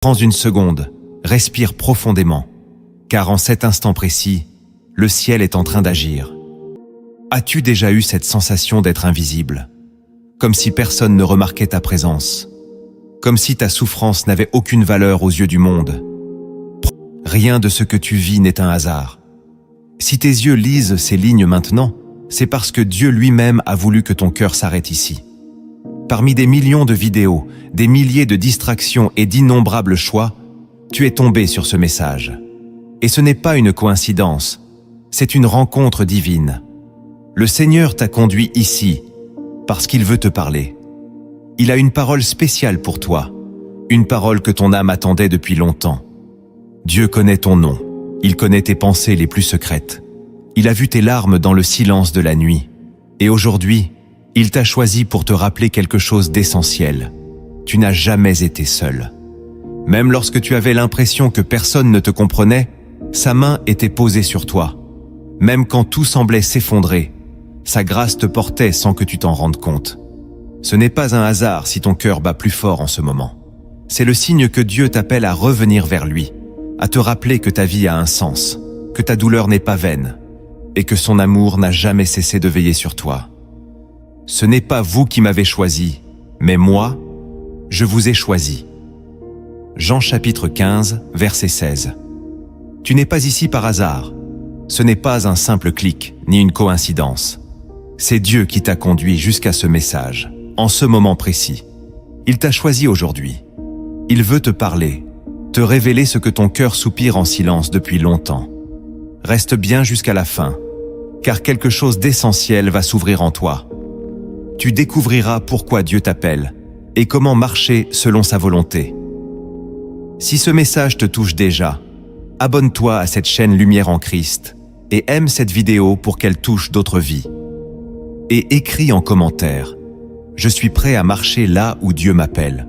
Prends une seconde, respire profondément, car en cet instant précis, le ciel est en train d'agir. As-tu déjà eu cette sensation d'être invisible? Comme si personne ne remarquait ta présence? Comme si ta souffrance n'avait aucune valeur aux yeux du monde? Rien de ce que tu vis n'est un hasard. Si tes yeux lisent ces lignes maintenant, c'est parce que Dieu lui-même a voulu que ton cœur s'arrête ici. Parmi des millions de vidéos, des milliers de distractions et d'innombrables choix, tu es tombé sur ce message. Et ce n'est pas une coïncidence, c'est une rencontre divine. Le Seigneur t'a conduit ici parce qu'il veut te parler. Il a une parole spéciale pour toi, une parole que ton âme attendait depuis longtemps. Dieu connaît ton nom, il connaît tes pensées les plus secrètes. Il a vu tes larmes dans le silence de la nuit. Et aujourd'hui, il t'a choisi pour te rappeler quelque chose d'essentiel. Tu n'as jamais été seul. Même lorsque tu avais l'impression que personne ne te comprenait, sa main était posée sur toi. Même quand tout semblait s'effondrer, sa grâce te portait sans que tu t'en rendes compte. Ce n'est pas un hasard si ton cœur bat plus fort en ce moment. C'est le signe que Dieu t'appelle à revenir vers lui, à te rappeler que ta vie a un sens, que ta douleur n'est pas vaine, et que son amour n'a jamais cessé de veiller sur toi. Ce n'est pas vous qui m'avez choisi, mais moi, je vous ai choisi. Jean chapitre 15, verset 16. Tu n'es pas ici par hasard. Ce n'est pas un simple clic, ni une coïncidence. C'est Dieu qui t'a conduit jusqu'à ce message, en ce moment précis. Il t'a choisi aujourd'hui. Il veut te parler, te révéler ce que ton cœur soupire en silence depuis longtemps. Reste bien jusqu'à la fin, car quelque chose d'essentiel va s'ouvrir en toi. Tu découvriras pourquoi Dieu t'appelle et comment marcher selon sa volonté. Si ce message te touche déjà, abonne-toi à cette chaîne Lumière en Christ et aime cette vidéo pour qu'elle touche d'autres vies. Et écris en commentaire « Je suis prêt à marcher là où Dieu m'appelle ».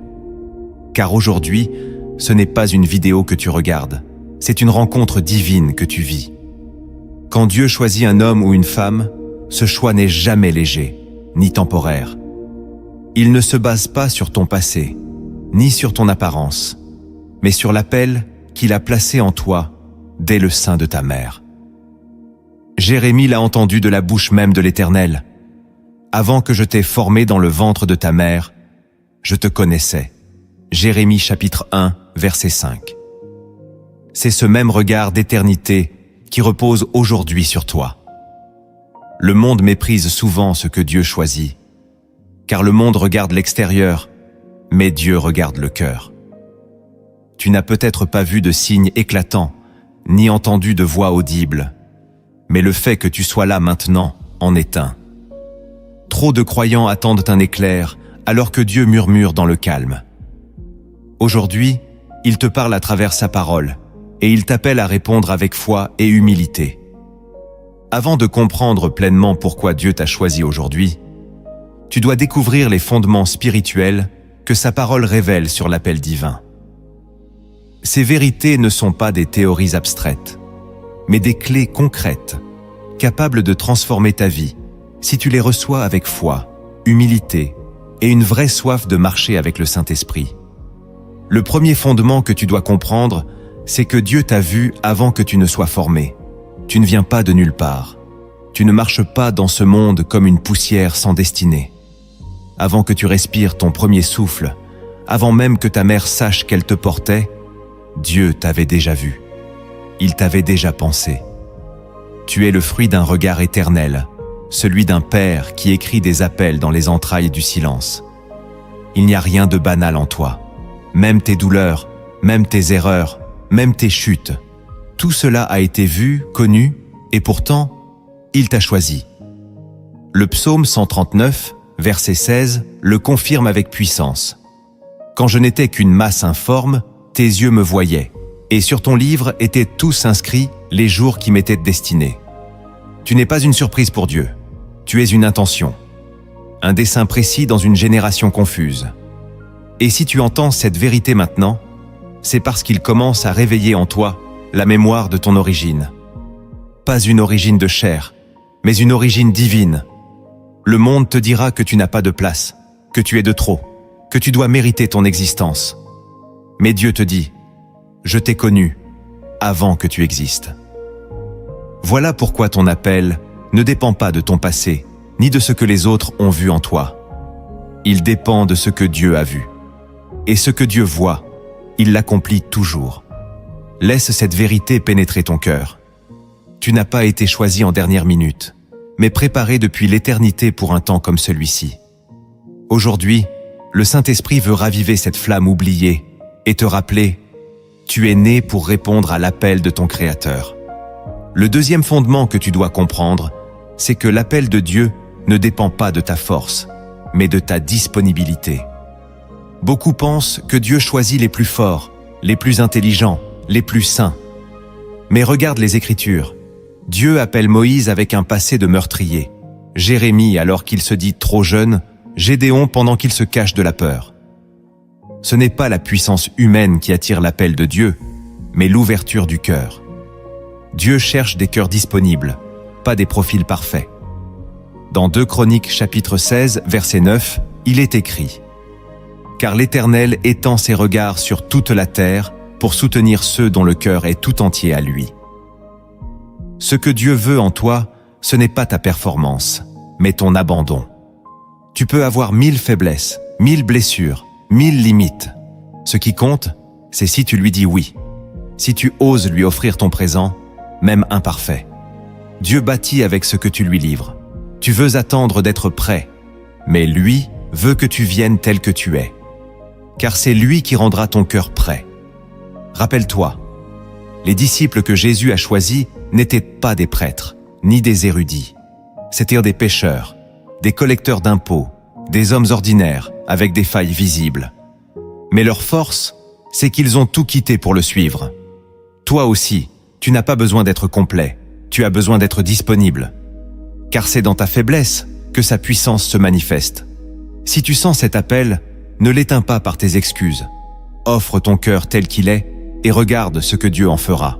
Car aujourd'hui, ce n'est pas une vidéo que tu regardes, c'est une rencontre divine que tu vis. Quand Dieu choisit un homme ou une femme, ce choix n'est jamais léger, ni temporaire. Il ne se base pas sur ton passé, ni sur ton apparence, mais sur l'appel qu'il a placé en toi dès le sein de ta mère. Jérémie l'a entendu de la bouche même de l'Éternel. Avant que je t'ai formé dans le ventre de ta mère, je te connaissais. Jérémie chapitre 1, verset 5. C'est ce même regard d'éternité qui repose aujourd'hui sur toi. Le monde méprise souvent ce que Dieu choisit, car le monde regarde l'extérieur, mais Dieu regarde le cœur. Tu n'as peut-être pas vu de signes éclatants, ni entendu de voix audibles, mais le fait que tu sois là maintenant en est un. Trop de croyants attendent un éclair, alors que Dieu murmure dans le calme. Aujourd'hui, il te parle à travers sa parole, et il t'appelle à répondre avec foi et humilité. Avant de comprendre pleinement pourquoi Dieu t'a choisi aujourd'hui, tu dois découvrir les fondements spirituels que sa parole révèle sur l'appel divin. Ces vérités ne sont pas des théories abstraites, mais des clés concrètes, capables de transformer ta vie si tu les reçois avec foi, humilité et une vraie soif de marcher avec le Saint-Esprit. Le premier fondement que tu dois comprendre, c'est que Dieu t'a vu avant que tu ne sois formé. Tu ne viens pas de nulle part. Tu ne marches pas dans ce monde comme une poussière sans destinée. Avant que tu respires ton premier souffle, avant même que ta mère sache qu'elle te portait, Dieu t'avait déjà vu. Il t'avait déjà pensé. Tu es le fruit d'un regard éternel, celui d'un père qui écrit des appels dans les entrailles du silence. Il n'y a rien de banal en toi. Même tes douleurs, même tes erreurs, même tes chutes. Tout cela a été vu, connu, et pourtant, il t'a choisi. Le psaume 139, verset 16, le confirme avec puissance. « Quand je n'étais qu'une masse informe, tes yeux me voyaient, et sur ton livre étaient tous inscrits les jours qui m'étaient destinés. » Tu n'es pas une surprise pour Dieu. Tu es une intention. Un dessein précis dans une génération confuse. Et si tu entends cette vérité maintenant, c'est parce qu'il commence à réveiller en toi la mémoire de ton origine. Pas une origine de chair, mais une origine divine. Le monde te dira que tu n'as pas de place, que tu es de trop, que tu dois mériter ton existence. Mais Dieu te dit, je t'ai connu avant que tu existes. Voilà pourquoi ton appel ne dépend pas de ton passé, ni de ce que les autres ont vu en toi. Il dépend de ce que Dieu a vu. Et ce que Dieu voit, il l'accomplit toujours. Laisse cette vérité pénétrer ton cœur. Tu n'as pas été choisi en dernière minute, mais préparé depuis l'éternité pour un temps comme celui-ci. Aujourd'hui, le Saint-Esprit veut raviver cette flamme oubliée et te rappeler, tu es né pour répondre à l'appel de ton Créateur. Le deuxième fondement que tu dois comprendre, c'est que l'appel de Dieu ne dépend pas de ta force, mais de ta disponibilité. Beaucoup pensent que Dieu choisit les plus forts, les plus intelligents, les plus saints. Mais regarde les Écritures. Dieu appelle Moïse avec un passé de meurtrier, Jérémie alors qu'il se dit trop jeune, Gédéon pendant qu'il se cache de la peur. Ce n'est pas la puissance humaine qui attire l'appel de Dieu, mais l'ouverture du cœur. Dieu cherche des cœurs disponibles, pas des profils parfaits. Dans 2 Chroniques chapitre 16, verset 9, il est écrit « Car l'Éternel étend ses regards sur toute la terre pour soutenir ceux dont le cœur est tout entier à lui. » Ce que Dieu veut en toi, ce n'est pas ta performance, mais ton abandon. Tu peux avoir 1000 faiblesses, 1000 blessures, 1000 limites. Ce qui compte, c'est si tu lui dis oui, si tu oses lui offrir ton présent, même imparfait. Dieu bâtit avec ce que tu lui livres. Tu veux attendre d'être prêt, mais lui veut que tu viennes tel que tu es. Car c'est lui qui rendra ton cœur prêt. Rappelle-toi, les disciples que Jésus a choisis n'étaient pas des prêtres, ni des érudits. C'étaient des pécheurs, des collecteurs d'impôts, des hommes ordinaires avec des failles visibles. Mais leur force, c'est qu'ils ont tout quitté pour le suivre. Toi aussi, tu n'as pas besoin d'être complet, tu as besoin d'être disponible. Car c'est dans ta faiblesse que sa puissance se manifeste. Si tu sens cet appel, ne l'éteins pas par tes excuses. Offre ton cœur tel qu'il est et regarde ce que Dieu en fera.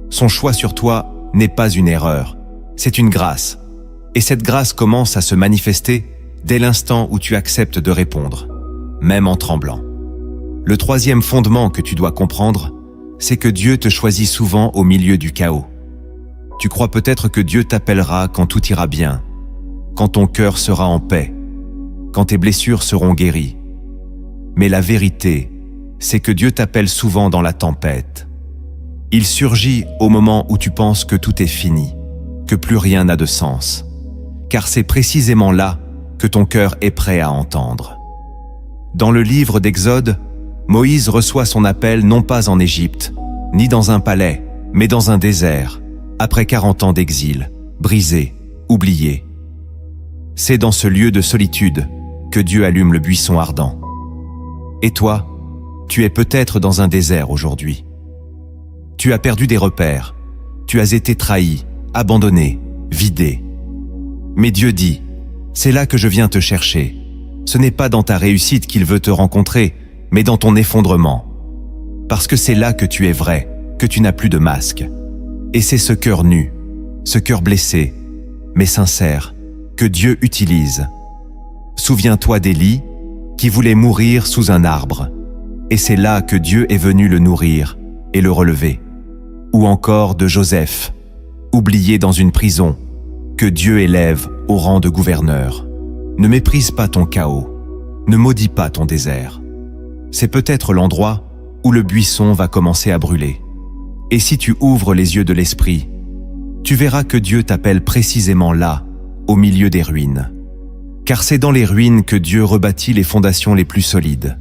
Son choix sur toi n'est pas une erreur, c'est une grâce. Et cette grâce commence à se manifester dès l'instant où tu acceptes de répondre, même en tremblant. Le troisième fondement que tu dois comprendre, c'est que Dieu te choisit souvent au milieu du chaos. Tu crois peut-être que Dieu t'appellera quand tout ira bien, quand ton cœur sera en paix, quand tes blessures seront guéries. Mais la vérité, c'est que Dieu t'appelle souvent dans la tempête. Il surgit au moment où tu penses que tout est fini, que plus rien n'a de sens. Car c'est précisément là que ton cœur est prêt à entendre. Dans le livre d'Exode, Moïse reçoit son appel non pas en Égypte, ni dans un palais, mais dans un désert, après 40 ans d'exil, brisé, oublié. C'est dans ce lieu de solitude que Dieu allume le buisson ardent. Et toi, tu es peut-être dans un désert aujourd'hui. Tu as perdu des repères, tu as été trahi, abandonné, vidé. Mais Dieu dit, c'est là que je viens te chercher. Ce n'est pas dans ta réussite qu'il veut te rencontrer, mais dans ton effondrement. Parce que c'est là que tu es vrai, que tu n'as plus de masque. Et c'est ce cœur nu, ce cœur blessé, mais sincère, que Dieu utilise. Souviens-toi d'Élie, qui voulait mourir sous un arbre. Et c'est là que Dieu est venu le nourrir et le relever. Ou encore de Joseph, oublié dans une prison, que Dieu élève au rang de gouverneur. Ne méprise pas ton chaos, ne maudis pas ton désert. C'est peut-être l'endroit où le buisson va commencer à brûler. Et si tu ouvres les yeux de l'esprit, tu verras que Dieu t'appelle précisément là, au milieu des ruines. Car c'est dans les ruines que Dieu rebâtit les fondations les plus solides.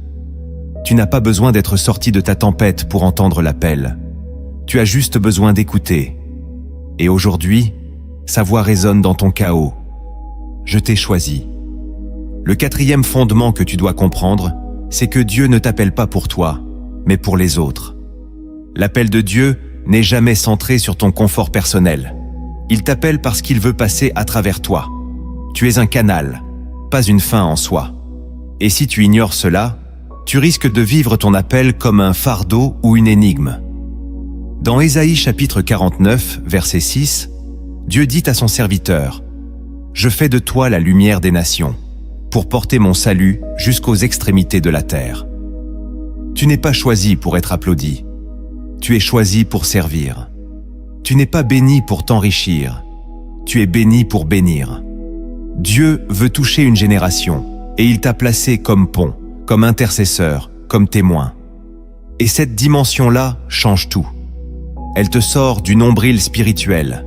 Tu n'as pas besoin d'être sorti de ta tempête pour entendre l'appel. Tu as juste besoin d'écouter. Et aujourd'hui, sa voix résonne dans ton chaos. Je t'ai choisi. Le quatrième fondement que tu dois comprendre, c'est que Dieu ne t'appelle pas pour toi, mais pour les autres. L'appel de Dieu n'est jamais centré sur ton confort personnel. Il t'appelle parce qu'il veut passer à travers toi. Tu es un canal, pas une fin en soi. Et si tu ignores cela, tu risques de vivre ton appel comme un fardeau ou une énigme. Dans Ésaïe chapitre 49, verset 6, Dieu dit à son serviteur, « Je fais de toi la lumière des nations, pour porter mon salut jusqu'aux extrémités de la terre. » Tu n'es pas choisi pour être applaudi. Tu es choisi pour servir. Tu n'es pas béni pour t'enrichir. Tu es béni pour bénir. Dieu veut toucher une génération et il t'a placé comme pont, comme intercesseur, comme témoin. Et cette dimension-là change tout. Elle te sort du nombril spirituel.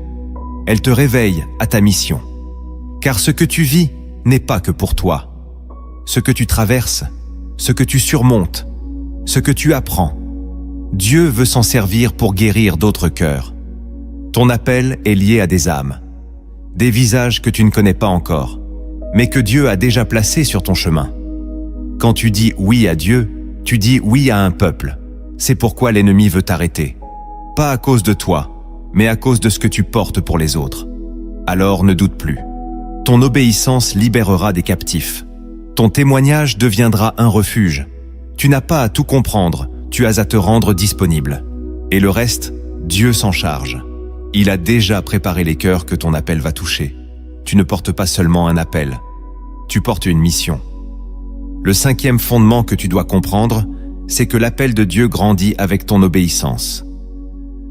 Elle te réveille à ta mission. Car ce que tu vis n'est pas que pour toi. Ce que tu traverses, ce que tu surmontes, ce que tu apprends, Dieu veut s'en servir pour guérir d'autres cœurs. Ton appel est lié à des âmes, des visages que tu ne connais pas encore, mais que Dieu a déjà placés sur ton chemin. Quand tu dis oui à Dieu, tu dis oui à un peuple. C'est pourquoi l'ennemi veut t'arrêter. Pas à cause de toi, mais à cause de ce que tu portes pour les autres. Alors ne doute plus. Ton obéissance libérera des captifs. Ton témoignage deviendra un refuge. Tu n'as pas à tout comprendre, tu as à te rendre disponible. Et le reste, Dieu s'en charge. Il a déjà préparé les cœurs que ton appel va toucher. Tu ne portes pas seulement un appel, tu portes une mission. Le 5e fondement que tu dois comprendre, c'est que l'appel de Dieu grandit avec ton obéissance.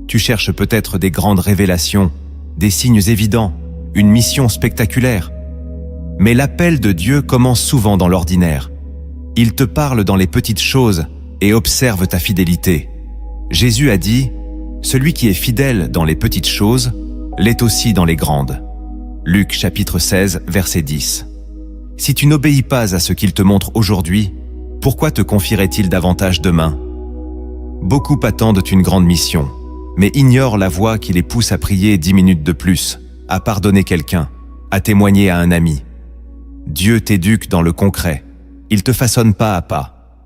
Tu cherches peut-être des grandes révélations, des signes évidents, une mission spectaculaire. Mais l'appel de Dieu commence souvent dans l'ordinaire. Il te parle dans les petites choses et observe ta fidélité. Jésus a dit « Celui qui est fidèle dans les petites choses, l'est aussi dans les grandes ». Luc chapitre 16, verset 10. Si tu n'obéis pas à ce qu'il te montre aujourd'hui, pourquoi te confierait-il davantage demain? Beaucoup attendent une grande mission, mais ignorent la voie qui les pousse à prier 10 minutes de plus, à pardonner quelqu'un, à témoigner à un ami. Dieu t'éduque dans le concret, il te façonne pas à pas.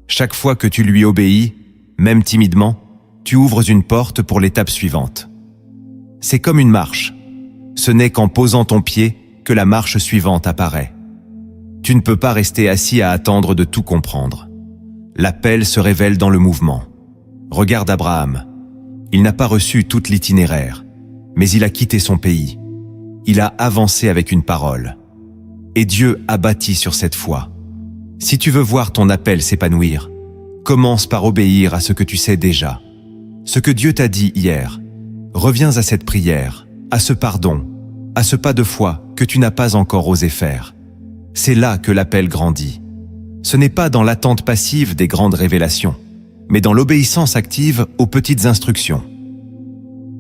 Chaque fois que tu lui obéis, même timidement, tu ouvres une porte pour l'étape suivante. C'est comme une marche. Ce n'est qu'en posant ton pied que la marche suivante apparaît. Tu ne peux pas rester assis à attendre de tout comprendre. L'appel se révèle dans le mouvement. Regarde Abraham. Il n'a pas reçu tout l'itinéraire, mais il a quitté son pays. Il a avancé avec une parole. Et Dieu a bâti sur cette foi. Si tu veux voir ton appel s'épanouir, commence par obéir à ce que tu sais déjà. Ce que Dieu t'a dit hier. Reviens à cette prière, à ce pardon, à ce pas de foi que tu n'as pas encore osé faire. C'est là que l'appel grandit. Ce n'est pas dans l'attente passive des grandes révélations, mais dans l'obéissance active aux petites instructions.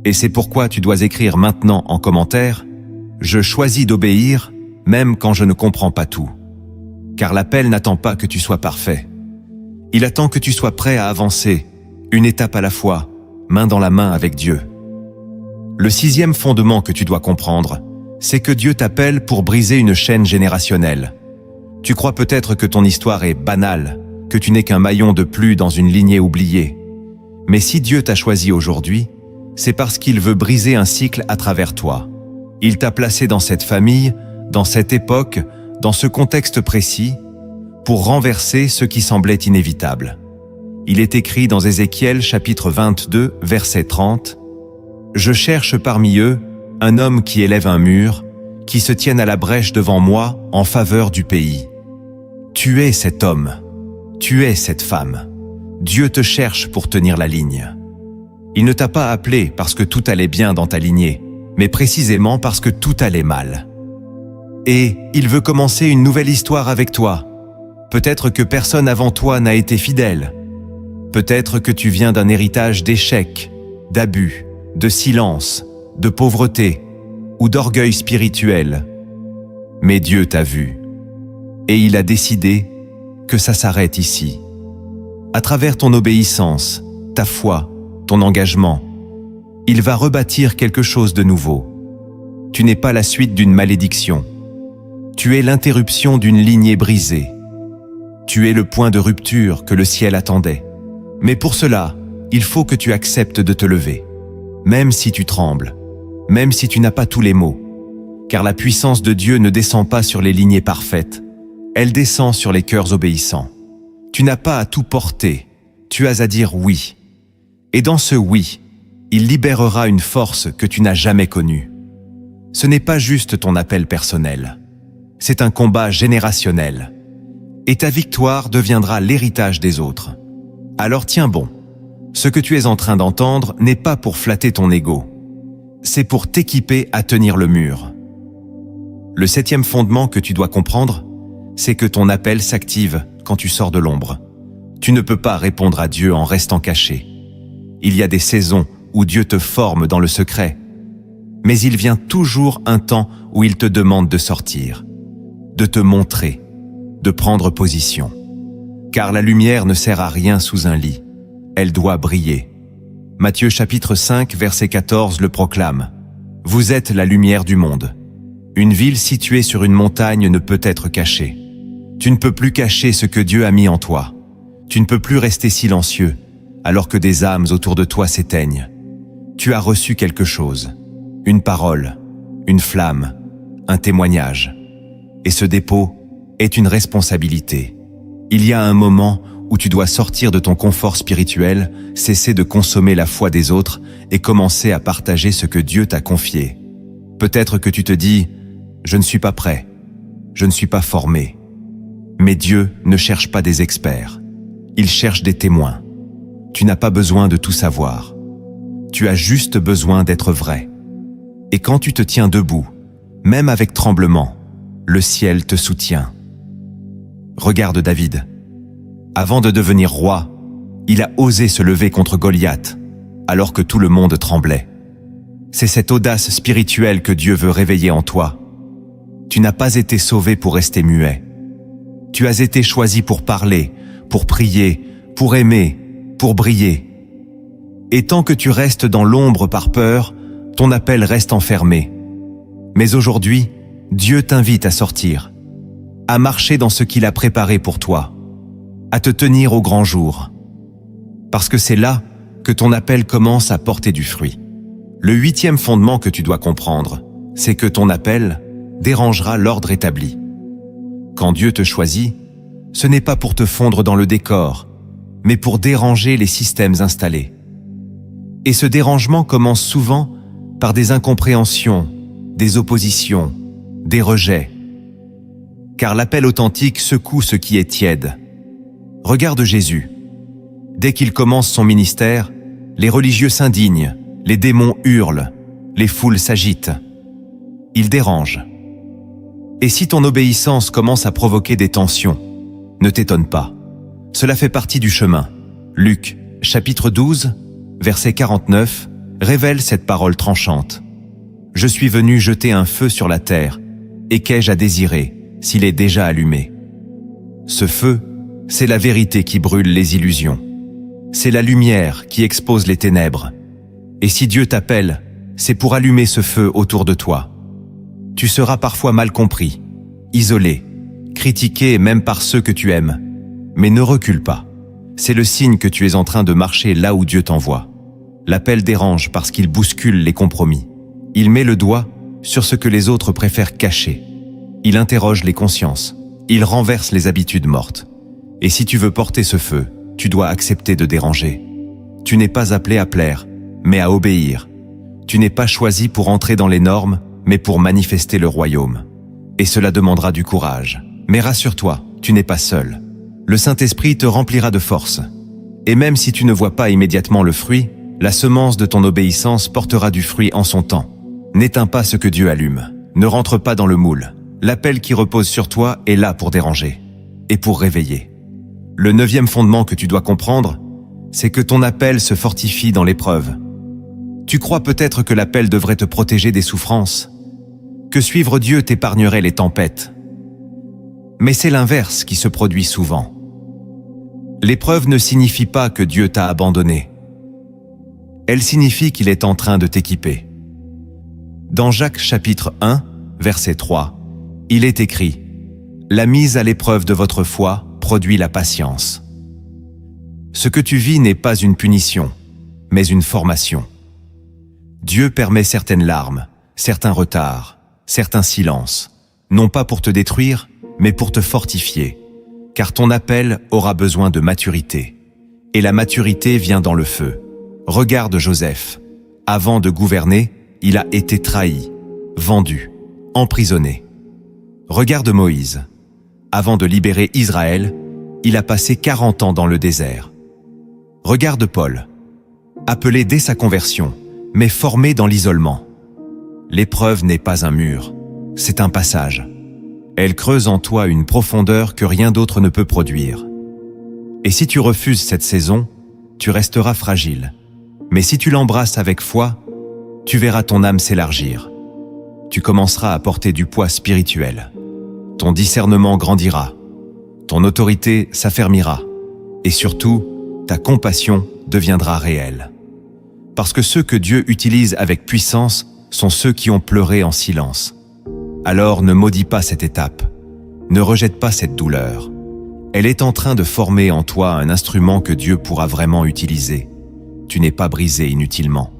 Et c'est pourquoi tu dois écrire maintenant en commentaire « Je choisis d'obéir, même quand je ne comprends pas tout ». Car l'appel n'attend pas que tu sois parfait. Il attend que tu sois prêt à avancer, une étape à la fois, main dans la main avec Dieu. Le 6e fondement que tu dois comprendre, c'est que Dieu t'appelle pour briser une chaîne générationnelle. Tu crois peut-être que ton histoire est banale, que tu n'es qu'un maillon de plus dans une lignée oubliée. Mais si Dieu t'a choisi aujourd'hui, c'est parce qu'il veut briser un cycle à travers toi. Il t'a placé dans cette famille, dans cette époque, dans ce contexte précis, pour renverser ce qui semblait inévitable. Il est écrit dans Ézéchiel chapitre 22, verset 30, « Je cherche parmi eux un homme qui élève un mur, qui se tienne à la brèche devant moi en faveur du pays. » Tu es cet homme, tu es cette femme. Dieu te cherche pour tenir la ligne. Il ne t'a pas appelé parce que tout allait bien dans ta lignée, mais précisément parce que tout allait mal. Et il veut commencer une nouvelle histoire avec toi. Peut-être que personne avant toi n'a été fidèle. Peut-être que tu viens d'un héritage d'échecs, d'abus, de silence, de pauvreté ou d'orgueil spirituel. Mais Dieu t'a vu. Et il a décidé que ça s'arrête ici. À travers ton obéissance, ta foi, ton engagement, il va rebâtir quelque chose de nouveau. Tu n'es pas la suite d'une malédiction. Tu es l'interruption d'une lignée brisée. Tu es le point de rupture que le ciel attendait. Mais pour cela, il faut que tu acceptes de te lever, même si tu trembles, même si tu n'as pas tous les mots. Car la puissance de Dieu ne descend pas sur les lignées parfaites, elle descend sur les cœurs obéissants. Tu n'as pas à tout porter, tu as à dire oui. Et dans ce oui, il libérera une force que tu n'as jamais connue. Ce n'est pas juste ton appel personnel, c'est un combat générationnel. Et ta victoire deviendra l'héritage des autres. Alors tiens bon, ce que tu es en train d'entendre n'est pas pour flatter ton ego, c'est pour t'équiper à tenir le mur. Le 7e fondement que tu dois comprendre, c'est que ton appel s'active quand tu sors de l'ombre. Tu ne peux pas répondre à Dieu en restant caché. Il y a des saisons où Dieu te forme dans le secret, mais il vient toujours un temps où il te demande de sortir, de te montrer, de prendre position. Car la lumière ne sert à rien sous un lit, elle doit briller. Matthieu chapitre 5, verset 14 le proclame. Vous êtes la lumière du monde. Une ville située sur une montagne ne peut être cachée. Tu ne peux plus cacher ce que Dieu a mis en toi. Tu ne peux plus rester silencieux, alors que des âmes autour de toi s'éteignent. Tu as reçu quelque chose, une parole, une flamme, un témoignage. Et ce dépôt est une responsabilité. Il y a un moment où tu dois sortir de ton confort spirituel, cesser de consommer la foi des autres et commencer à partager ce que Dieu t'a confié. Peut-être que tu te dis « Je ne suis pas prêt, je ne suis pas formé ». Mais Dieu ne cherche pas des experts, il cherche des témoins. Tu n'as pas besoin de tout savoir. Tu as juste besoin d'être vrai. Et quand tu te tiens debout, même avec tremblement, le ciel te soutient. Regarde David. Avant de devenir roi, il a osé se lever contre Goliath, alors que tout le monde tremblait. C'est cette audace spirituelle que Dieu veut réveiller en toi. Tu n'as pas été sauvé pour rester muet. Tu as été choisi pour parler, pour prier, pour aimer, pour briller. Et tant que tu restes dans l'ombre par peur, ton appel reste enfermé. Mais aujourd'hui, Dieu t'invite à sortir, à marcher dans ce qu'il a préparé pour toi, à te tenir au grand jour. Parce que c'est là que ton appel commence à porter du fruit. Le 8e fondement que tu dois comprendre, c'est que ton appel dérangera l'ordre établi. Quand Dieu te choisit, ce n'est pas pour te fondre dans le décor, mais pour déranger les systèmes installés. Et ce dérangement commence souvent par des incompréhensions, des oppositions, des rejets. Car l'appel authentique secoue ce qui est tiède. Regarde Jésus. Dès qu'il commence son ministère, les religieux s'indignent, les démons hurlent, les foules s'agitent. Il dérange. Et si ton obéissance commence à provoquer des tensions, ne t'étonne pas. Cela fait partie du chemin. Luc, chapitre 12, verset 49, révèle cette parole tranchante. « Je suis venu jeter un feu sur la terre, et qu'ai-je à désirer, s'il est déjà allumé ?» Ce feu, c'est la vérité qui brûle les illusions. C'est la lumière qui expose les ténèbres. Et si Dieu t'appelle, c'est pour allumer ce feu autour de toi. Tu seras parfois mal compris, isolé, critiqué même par ceux que tu aimes. Mais ne recule pas. C'est le signe que tu es en train de marcher là où Dieu t'envoie. L'appel dérange parce qu'il bouscule les compromis. Il met le doigt sur ce que les autres préfèrent cacher. Il interroge les consciences. Il renverse les habitudes mortes. Et si tu veux porter ce feu, tu dois accepter de déranger. Tu n'es pas appelé à plaire, mais à obéir. Tu n'es pas choisi pour entrer dans les normes, mais pour manifester le royaume. Et cela demandera du courage. Mais rassure-toi, tu n'es pas seul. Le Saint-Esprit te remplira de force. Et même si tu ne vois pas immédiatement le fruit, la semence de ton obéissance portera du fruit en son temps. N'éteins pas ce que Dieu allume. Ne rentre pas dans le moule. L'appel qui repose sur toi est là pour déranger et pour réveiller. Le 9e fondement que tu dois comprendre, c'est que ton appel se fortifie dans l'épreuve. Tu crois peut-être que l'appel devrait te protéger des souffrances, que suivre Dieu t'épargnerait les tempêtes. Mais c'est l'inverse qui se produit souvent. L'épreuve ne signifie pas que Dieu t'a abandonné. Elle signifie qu'il est en train de t'équiper. Dans Jacques chapitre 1, verset 3, il est écrit « La mise à l'épreuve de votre foi produit la patience. » Ce que tu vis n'est pas une punition, mais une formation. Dieu permet certaines larmes, certains retards, certains silences, non pas pour te détruire, mais pour te fortifier, car ton appel aura besoin de maturité. Et la maturité vient dans le feu. Regarde Joseph. Avant de gouverner, il a été trahi, vendu, emprisonné. Regarde Moïse. Avant de libérer Israël, il a passé 40 ans dans le désert. Regarde Paul, appelé dès sa conversion, mais formé dans l'isolement. L'épreuve n'est pas un mur, c'est un passage. Elle creuse en toi une profondeur que rien d'autre ne peut produire. Et si tu refuses cette saison, tu resteras fragile. Mais si tu l'embrasses avec foi, tu verras ton âme s'élargir. Tu commenceras à porter du poids spirituel. Ton discernement grandira. Ton autorité s'affermira. Et surtout, ta compassion deviendra réelle. Parce que ceux que Dieu utilise avec puissance sont ceux qui ont pleuré en silence. Alors ne maudis pas cette étape. Ne rejette pas cette douleur. Elle est en train de former en toi un instrument que Dieu pourra vraiment utiliser. Tu n'es pas brisé inutilement.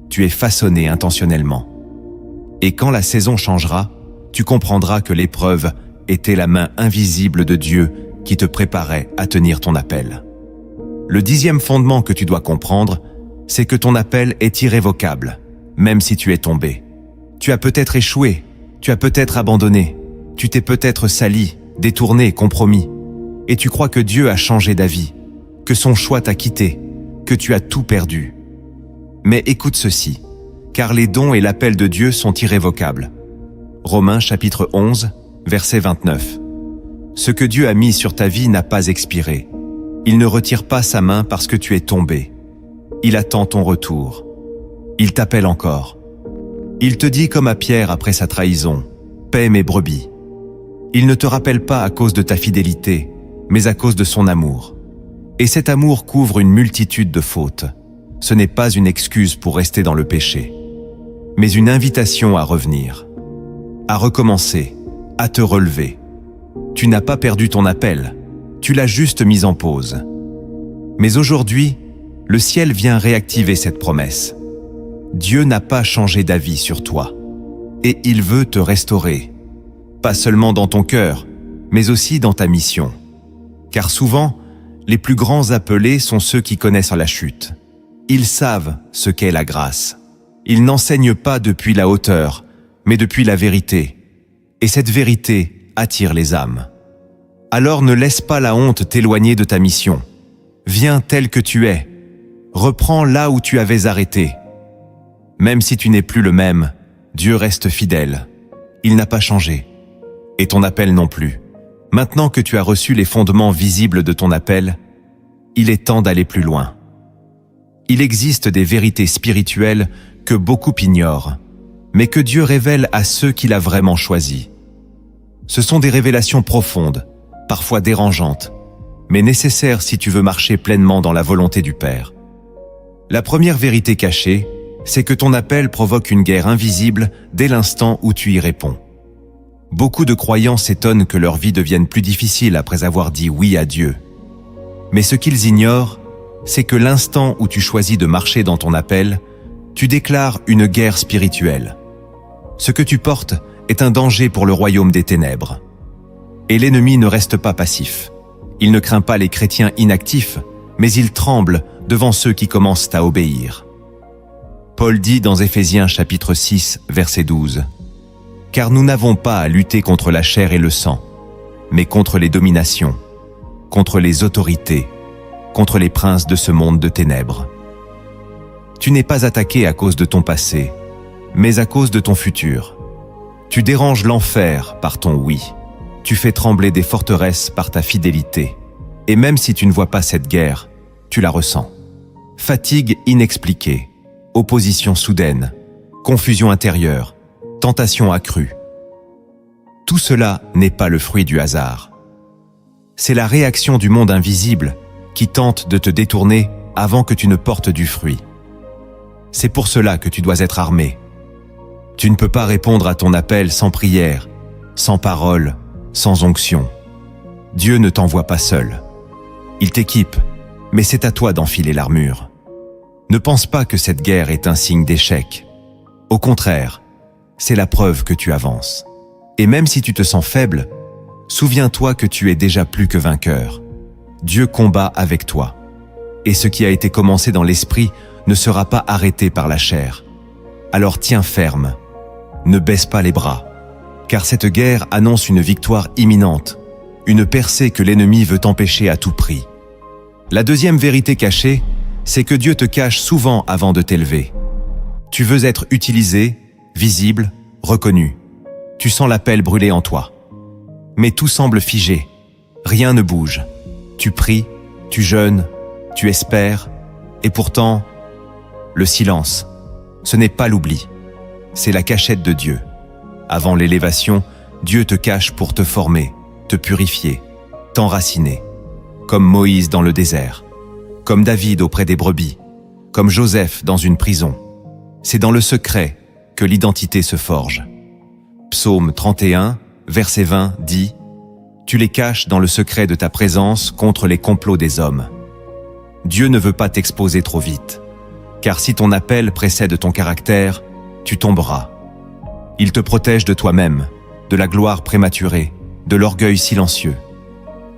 Tu es façonné intentionnellement. Et quand la saison changera, tu comprendras que l'épreuve était la main invisible de Dieu qui te préparait à tenir ton appel. Le 10e fondement que tu dois comprendre, c'est que ton appel est irrévocable, même si tu es tombé. Tu as peut-être échoué, tu as peut-être abandonné, tu t'es peut-être sali, détourné, compromis, et tu crois que Dieu a changé d'avis, que son choix t'a quitté, que tu as tout perdu. Mais écoute ceci, car les dons et l'appel de Dieu sont irrévocables. Romains chapitre 11, verset 29. Ce que Dieu a mis sur ta vie n'a pas expiré. Il ne retire pas sa main parce que tu es tombé. Il attend ton retour. Il t'appelle encore. Il te dit comme à Pierre après sa trahison, « Paie mes brebis ». Il ne te rappelle pas à cause de ta fidélité, mais à cause de son amour. Et cet amour couvre une multitude de fautes. Ce n'est pas une excuse pour rester dans le péché, mais une invitation à revenir, à recommencer, à te relever. Tu n'as pas perdu ton appel, tu l'as juste mis en pause. Mais aujourd'hui, le ciel vient réactiver cette promesse. Dieu n'a pas changé d'avis sur toi, et il veut te restaurer, pas seulement dans ton cœur, mais aussi dans ta mission. Car souvent, les plus grands appelés sont ceux qui connaissent la chute. Ils savent ce qu'est la grâce. Ils n'enseignent pas depuis la hauteur, mais depuis la vérité. Et cette vérité attire les âmes. Alors ne laisse pas la honte t'éloigner de ta mission. Viens tel que tu es. Reprends là où tu avais arrêté. Même si tu n'es plus le même, Dieu reste fidèle. Il n'a pas changé. Et ton appel non plus. Maintenant que tu as reçu les fondements visibles de ton appel, il est temps d'aller plus loin. Il existe des vérités spirituelles que beaucoup ignorent, mais que Dieu révèle à ceux qu'il a vraiment choisis. Ce sont des révélations profondes, parfois dérangeantes, mais nécessaires si tu veux marcher pleinement dans la volonté du Père. La première vérité cachée, c'est que ton appel provoque une guerre invisible dès l'instant où tu y réponds. Beaucoup de croyants s'étonnent que leur vie devienne plus difficile après avoir dit oui à Dieu. Mais ce qu'ils ignorent, c'est que l'instant où tu choisis de marcher dans ton appel, tu déclares une guerre spirituelle. Ce que tu portes est un danger pour le royaume des ténèbres. Et l'ennemi ne reste pas passif. Il ne craint pas les chrétiens inactifs, mais il tremble devant ceux qui commencent à obéir. Paul dit dans Éphésiens chapitre 6, verset 12, « Car nous n'avons pas à lutter contre la chair et le sang, mais contre les dominations, contre les autorités, contre les princes de ce monde de ténèbres. » Tu n'es pas attaqué à cause de ton passé, mais à cause de ton futur. Tu déranges l'enfer par ton oui. Tu fais trembler des forteresses par ta fidélité. Et même si tu ne vois pas cette guerre, tu la ressens. Fatigue inexpliquée, opposition soudaine, confusion intérieure, tentation accrue. Tout cela n'est pas le fruit du hasard. C'est la réaction du monde invisible qui tente de te détourner avant que tu ne portes du fruit. C'est pour cela que tu dois être armé. Tu ne peux pas répondre à ton appel sans prière, sans parole, sans onction. Dieu ne t'envoie pas seul. Il t'équipe, mais c'est à toi d'enfiler l'armure. Ne pense pas que cette guerre est un signe d'échec. Au contraire, c'est la preuve que tu avances. Et même si tu te sens faible, souviens-toi que tu es déjà plus que vainqueur. Dieu combat avec toi. Et ce qui a été commencé dans l'esprit ne sera pas arrêté par la chair. Alors tiens ferme. Ne baisse pas les bras. Car cette guerre annonce une victoire imminente, une percée que l'ennemi veut empêcher à tout prix. La deuxième vérité cachée, c'est que Dieu te cache souvent avant de t'élever. Tu veux être utilisé, visible, reconnu. Tu sens l'appel brûler en toi. Mais tout semble figé. Rien ne bouge. Tu pries, tu jeûnes, tu espères, et pourtant, le silence, ce n'est pas l'oubli. C'est la cachette de Dieu. Avant l'élévation, Dieu te cache pour te former, te purifier, t'enraciner. Comme Moïse dans le désert, comme David auprès des brebis, comme Joseph dans une prison. C'est dans le secret que l'identité se forge. Psaume 31, verset 20 dit « Tu les caches dans le secret de ta présence contre les complots des hommes. » Dieu ne veut pas t'exposer trop vite, car si ton appel précède ton caractère, tu tomberas. Il te protège de toi-même, de la gloire prématurée, de l'orgueil silencieux.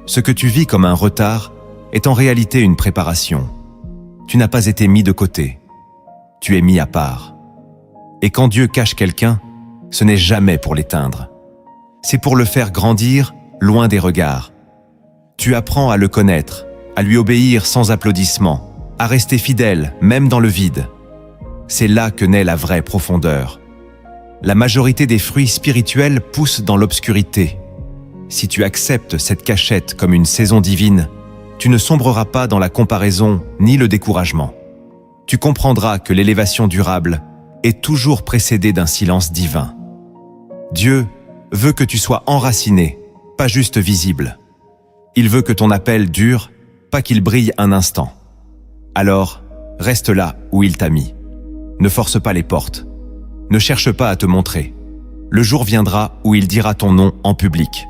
Ce que tu vis comme un retard est en réalité une préparation. Tu n'as pas été mis de côté. Tu es mis à part. Et quand Dieu cache quelqu'un, ce n'est jamais pour l'éteindre. C'est pour le faire grandir loin des regards. Tu apprends à le connaître, à lui obéir sans applaudissements, à rester fidèle même dans le vide. C'est là que naît la vraie profondeur. La majorité des fruits spirituels poussent dans l'obscurité. Si tu acceptes cette cachette comme une saison divine, tu ne sombreras pas dans la comparaison ni le découragement. Tu comprendras que l'élévation durable est toujours précédée d'un silence divin. Dieu veut que tu sois enraciné, pas juste visible. Il veut que ton appel dure, pas qu'il brille un instant. Alors, reste là où il t'a mis. Ne force pas les portes. Ne cherche pas à te montrer. Le jour viendra où il dira ton nom en public.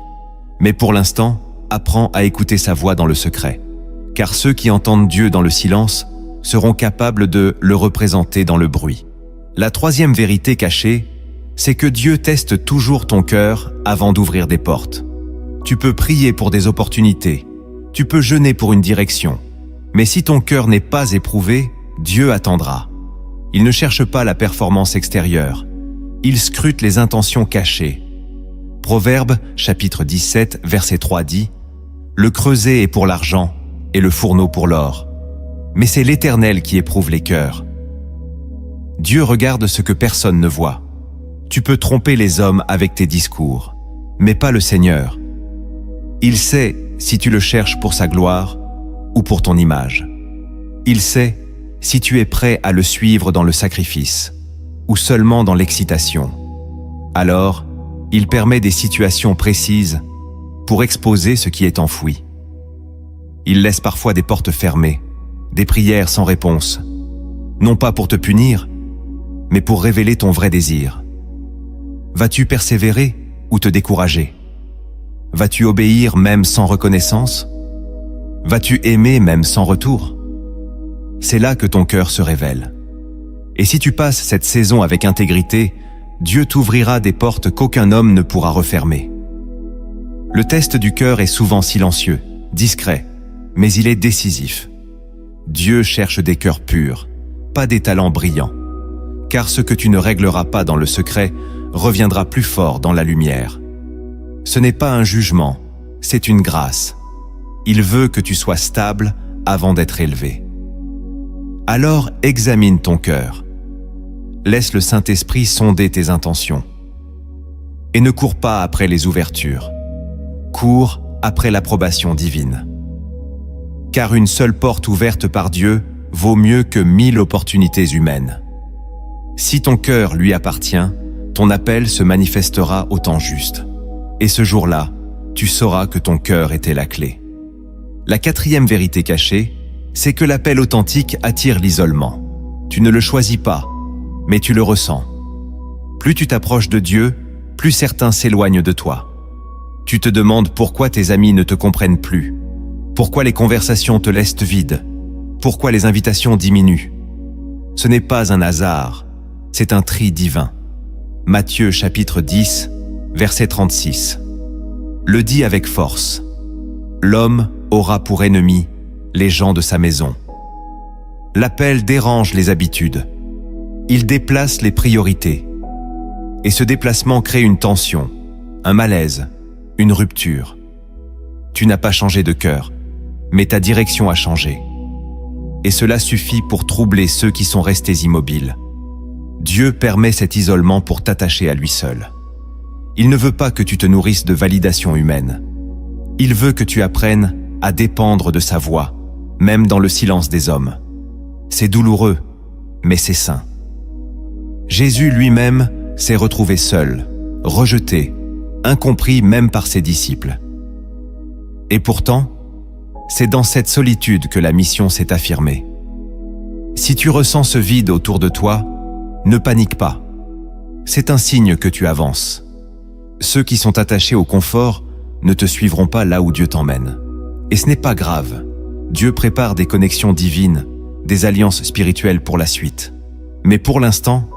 Mais pour l'instant, apprends à écouter sa voix dans le secret. Car ceux qui entendent Dieu dans le silence seront capables de le représenter dans le bruit. La troisième vérité cachée, c'est que Dieu teste toujours ton cœur avant d'ouvrir des portes. Tu peux prier pour des opportunités, tu peux jeûner pour une direction. Mais si ton cœur n'est pas éprouvé, Dieu attendra. Il ne cherche pas la performance extérieure. Il scrute les intentions cachées. Proverbe, chapitre 17, verset 3 dit « Le creuset est pour l'argent et le fourneau pour l'or. Mais c'est l'Éternel qui éprouve les cœurs. » Dieu regarde ce que personne ne voit. Tu peux tromper les hommes avec tes discours, mais pas le Seigneur. Il sait si tu le cherches pour sa gloire ou pour ton image. Il sait si tu es prêt à le suivre dans le sacrifice ou seulement dans l'excitation. Alors, il permet des situations précises pour exposer ce qui est enfoui. Il laisse parfois des portes fermées, des prières sans réponse, non pas pour te punir, mais pour révéler ton vrai désir. Vas-tu persévérer ou te décourager? Vas-tu obéir même sans reconnaissance? Vas-tu aimer même sans retour? C'est là que ton cœur se révèle. Et si tu passes cette saison avec intégrité, Dieu t'ouvrira des portes qu'aucun homme ne pourra refermer. Le test du cœur est souvent silencieux, discret, mais il est décisif. Dieu cherche des cœurs purs, pas des talents brillants. Car ce que tu ne régleras pas dans le secret reviendra plus fort dans la lumière. Ce n'est pas un jugement, c'est une grâce. Il veut que tu sois stable avant d'être élevé. Alors examine ton cœur. Laisse le Saint-Esprit sonder tes intentions. Et ne cours pas après les ouvertures. Cours après l'approbation divine. Car une seule porte ouverte par Dieu vaut mieux que 1000 opportunités humaines. Si ton cœur lui appartient, ton appel se manifestera au temps juste. Et ce jour-là, tu sauras que ton cœur était la clé. La quatrième vérité cachée, c'est que l'appel authentique attire l'isolement. Tu ne le choisis pas, mais tu le ressens. Plus tu t'approches de Dieu, plus certains s'éloignent de toi. Tu te demandes pourquoi tes amis ne te comprennent plus, pourquoi les conversations te laissent vide, pourquoi les invitations diminuent. Ce n'est pas un hasard, c'est un tri divin. Matthieu chapitre 10, verset 36. Le dit avec force. L'homme aura pour ennemi les gens de sa maison. L'appel dérange les habitudes. Il déplace les priorités. Et ce déplacement crée une tension, un malaise, une rupture. Tu n'as pas changé de cœur, mais ta direction a changé. Et cela suffit pour troubler ceux qui sont restés immobiles. Dieu permet cet isolement pour t'attacher à lui seul. Il ne veut pas que tu te nourrisses de validation humaine. Il veut que tu apprennes à dépendre de sa voix, même dans le silence des hommes. C'est douloureux, mais c'est sain. Jésus lui-même s'est retrouvé seul, rejeté, incompris même par ses disciples. Et pourtant, c'est dans cette solitude que la mission s'est affirmée. Si tu ressens ce vide autour de toi, ne panique pas. C'est un signe que tu avances. Ceux qui sont attachés au confort ne te suivront pas là où Dieu t'emmène. Et ce n'est pas grave. Dieu prépare des connexions divines, des alliances spirituelles pour la suite. Mais pour l'instant,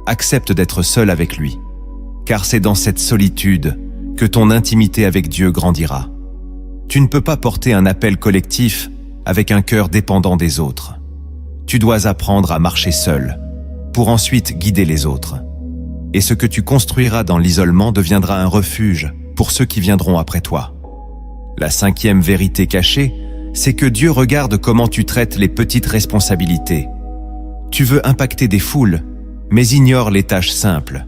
accepte d'être seul avec lui, car c'est dans cette solitude que ton intimité avec Dieu grandira. Tu ne peux pas porter un appel collectif avec un cœur dépendant des autres. Tu dois apprendre à marcher seul, pour ensuite guider les autres. Et ce que tu construiras dans l'isolement deviendra un refuge pour ceux qui viendront après toi. La 5e vérité cachée, c'est que Dieu regarde comment tu traites les petites responsabilités. Tu veux impacter des foules, mais ignore les tâches simples.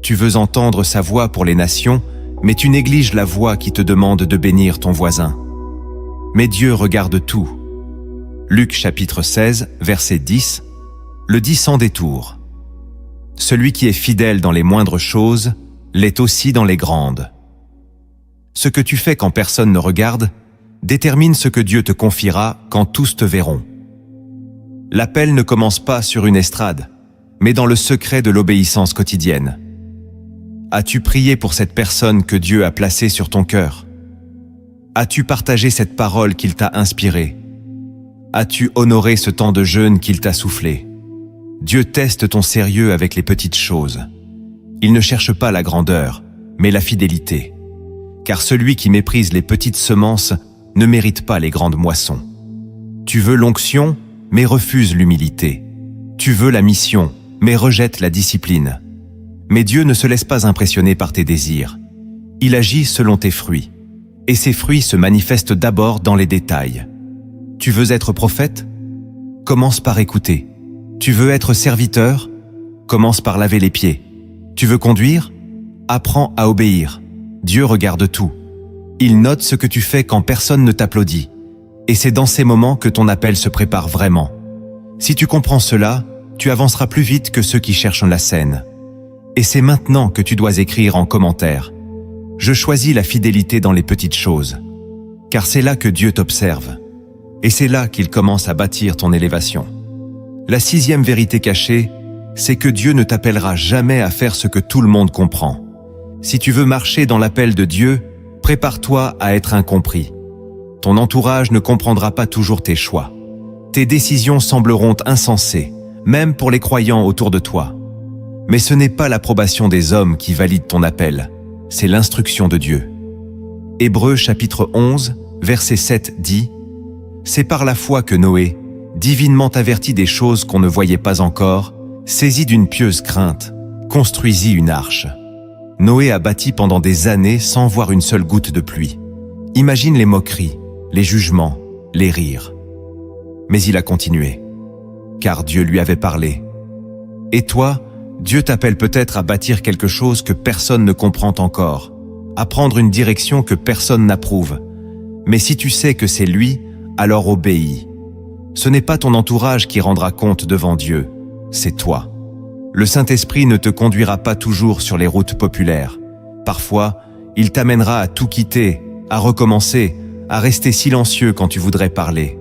Tu veux entendre sa voix pour les nations, mais tu négliges la voix qui te demande de bénir ton voisin. Mais Dieu regarde tout. Luc chapitre 16, verset 10, le dit sans détour. Celui qui est fidèle dans les moindres choses l'est aussi dans les grandes. Ce que tu fais quand personne ne regarde détermine ce que Dieu te confiera quand tous te verront. L'appel ne commence pas sur une estrade, mais dans le secret de l'obéissance quotidienne. As-tu prié pour cette personne que Dieu a placée sur ton cœur? As-tu partagé cette parole qu'il t'a inspirée? As-tu honoré ce temps de jeûne qu'il t'a soufflé? Dieu teste ton sérieux avec les petites choses. Il ne cherche pas la grandeur, mais la fidélité. Car celui qui méprise les petites semences ne mérite pas les grandes moissons. Tu veux l'onction, mais refuse l'humilité. Tu veux la mission, mais rejette la discipline. Mais Dieu ne se laisse pas impressionner par tes désirs. Il agit selon tes fruits. Et ces fruits se manifestent d'abord dans les détails. Tu veux être prophète? Commence par écouter. Tu veux être serviteur? Commence par laver les pieds. Tu veux conduire? Apprends à obéir. Dieu regarde tout. Il note ce que tu fais quand personne ne t'applaudit. Et c'est dans ces moments que ton appel se prépare vraiment. Si tu comprends cela, tu avanceras plus vite que ceux qui cherchent la scène. Et c'est maintenant que tu dois écrire en commentaire. Je choisis la fidélité dans les petites choses. Car c'est là que Dieu t'observe. Et c'est là qu'il commence à bâtir ton élévation. La 6e vérité cachée, c'est que Dieu ne t'appellera jamais à faire ce que tout le monde comprend. Si tu veux marcher dans l'appel de Dieu, prépare-toi à être incompris. Ton entourage ne comprendra pas toujours tes choix. Tes décisions sembleront insensées, même pour les croyants autour de toi. Mais ce n'est pas l'approbation des hommes qui valide ton appel, c'est l'instruction de Dieu. Hébreux chapitre 11, verset 7 dit « C'est par la foi que Noé, divinement averti des choses qu'on ne voyait pas encore, saisi d'une pieuse crainte, construisit une arche. Noé a bâti pendant des années sans voir une seule goutte de pluie. Imagine les moqueries, les jugements, les rires. Mais il a continué, car Dieu lui avait parlé. Et toi, Dieu t'appelle peut-être à bâtir quelque chose que personne ne comprend encore, à prendre une direction que personne n'approuve. Mais si tu sais que c'est lui, alors obéis. Ce n'est pas ton entourage qui rendra compte devant Dieu, c'est toi. Le Saint-Esprit ne te conduira pas toujours sur les routes populaires. Parfois, il t'amènera à tout quitter, à recommencer, à rester silencieux quand tu voudrais parler.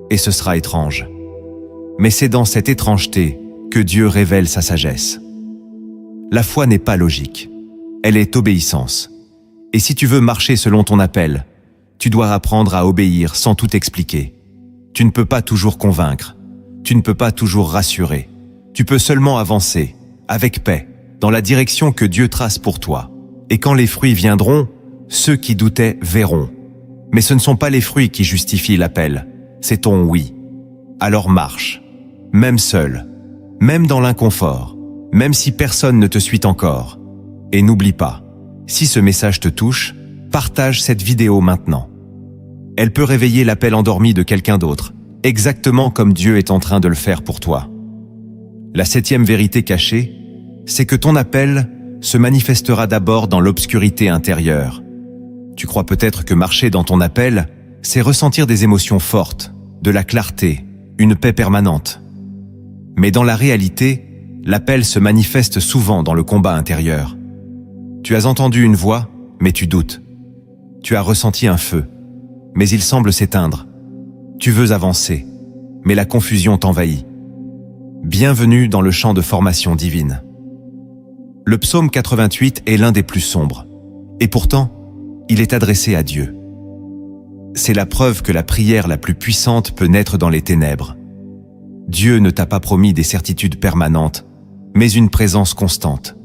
Et ce sera étrange. Mais c'est dans cette étrangeté que Dieu révèle sa sagesse. La foi n'est pas logique, elle est obéissance. Et si tu veux marcher selon ton appel, tu dois apprendre à obéir sans tout expliquer. Tu ne peux pas toujours convaincre, tu ne peux pas toujours rassurer. Tu peux seulement avancer, avec paix, dans la direction que Dieu trace pour toi. Et quand les fruits viendront, ceux qui doutaient verront. Mais ce ne sont pas les fruits qui justifient l'appel, c'est ton oui. Alors marche, même seul, même dans l'inconfort, même si personne ne te suit encore. Et n'oublie pas, si ce message te touche, partage cette vidéo maintenant. elle peut réveiller l'appel endormi de quelqu'un d'autre, exactement comme Dieu est en train de le faire pour toi. La 7e vérité cachée, c'est que ton appel se manifestera d'abord dans l'obscurité intérieure. Tu crois peut-être que marcher dans ton appel, c'est ressentir des émotions fortes, de la clarté, une paix permanente. Mais dans la réalité, l'appel se manifeste souvent dans le combat intérieur. Tu as entendu une voix, mais tu doutes. Tu as ressenti un feu, mais il semble s'éteindre. Tu veux avancer, mais la confusion t'envahit. Bienvenue dans le champ de formation divine. Le psaume 88 est l'un des plus sombres, et pourtant, il est adressé à Dieu. C'est la preuve que la prière la plus puissante peut naître dans les ténèbres. Dieu ne t'a pas promis des certitudes permanentes, mais une présence constante.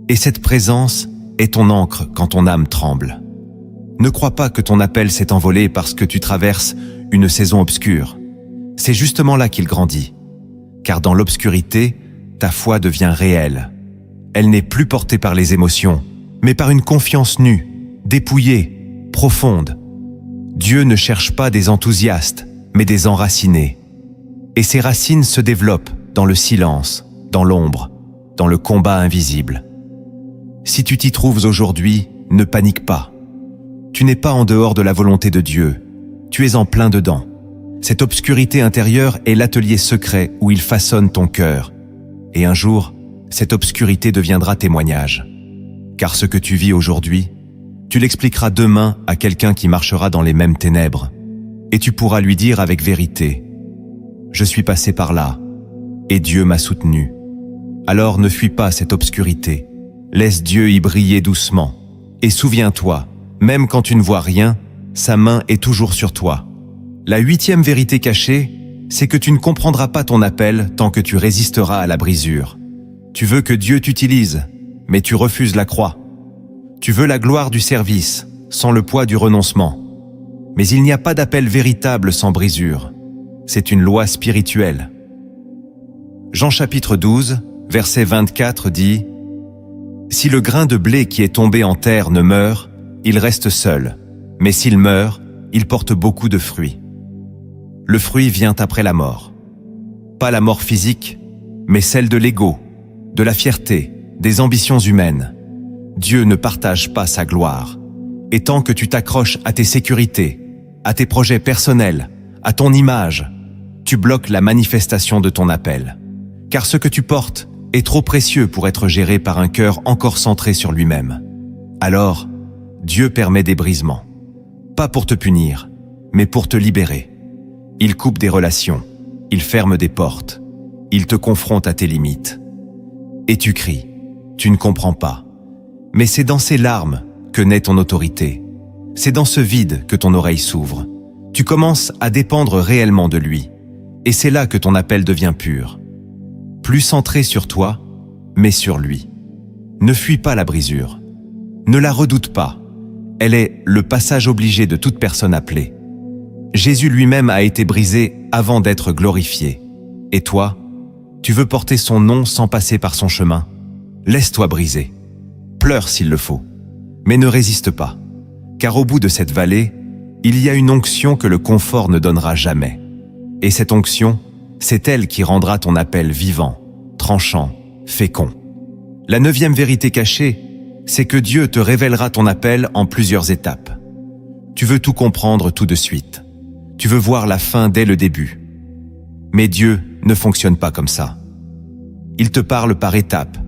Et cette présence est ton ancre quand ton âme tremble. Ne crois pas que ton appel s'est envolé parce que tu traverses une saison obscure. C'est justement là qu'il grandit. Car dans l'obscurité, ta foi devient réelle. Elle n'est plus portée par les émotions, mais par une confiance nue, dépouillée, profonde. Dieu ne cherche pas des enthousiastes, mais des enracinés. Et ces racines se développent dans le silence, dans l'ombre, dans le combat invisible. Si tu t'y trouves aujourd'hui, ne panique pas. Tu n'es pas en dehors de la volonté de Dieu, tu es en plein dedans. Cette obscurité intérieure est l'atelier secret où il façonne ton cœur. Et un jour, cette obscurité deviendra témoignage. Car ce que tu vis aujourd'hui, tu l'expliqueras demain à quelqu'un qui marchera dans les mêmes ténèbres. Et tu pourras lui dire avec vérité, « Je suis passé par là, et Dieu m'a soutenu. » Alors ne fuis pas cette obscurité. Laisse Dieu y briller doucement. Et souviens-toi, même quand tu ne vois rien, sa main est toujours sur toi. La 8e vérité cachée, c'est que tu ne comprendras pas ton appel tant que tu résisteras à la brisure. Tu veux que Dieu t'utilise, mais tu refuses la croix. Tu veux la gloire du service, sans le poids du renoncement. Mais il n'y a pas d'appel véritable sans brisure. C'est une loi spirituelle. Jean chapitre 12, verset 24 dit « Si le grain de blé qui est tombé en terre ne meurt, il reste seul, mais s'il meurt, il porte beaucoup de fruits. » Le fruit vient après la mort. Pas la mort physique, mais celle de l'ego, de la fierté, des ambitions humaines. Dieu ne partage pas sa gloire. Et tant que tu t'accroches à tes sécurités, à tes projets personnels, à ton image, tu bloques la manifestation de ton appel. Car ce que tu portes est trop précieux pour être géré par un cœur encore centré sur lui-même. Alors, Dieu permet des brisements. Pas pour te punir, mais pour te libérer. Il coupe des relations, il ferme des portes, il te confronte à tes limites. Et tu cries, tu ne comprends pas. Mais c'est dans ces larmes que naît ton autorité. C'est dans ce vide que ton oreille s'ouvre. Tu commences à dépendre réellement de lui. Et c'est là que ton appel devient pur. Plus centré sur toi, mais sur lui. Ne fuis pas la brisure. Ne la redoute pas. Elle est le passage obligé de toute personne appelée. Jésus lui-même a été brisé avant d'être glorifié. Et toi, tu veux porter son nom sans passer par son chemin? Laisse-toi briser. Pleure s'il le faut. Mais ne résiste pas. Car au bout de cette vallée, il y a une onction que le confort ne donnera jamais. Et cette onction, c'est elle qui rendra ton appel vivant, tranchant, fécond. La 9e vérité cachée, c'est que Dieu te révélera ton appel en plusieurs étapes. Tu veux tout comprendre tout de suite. Tu veux voir la fin dès le début. Mais Dieu ne fonctionne pas comme ça. Il te parle par étapes,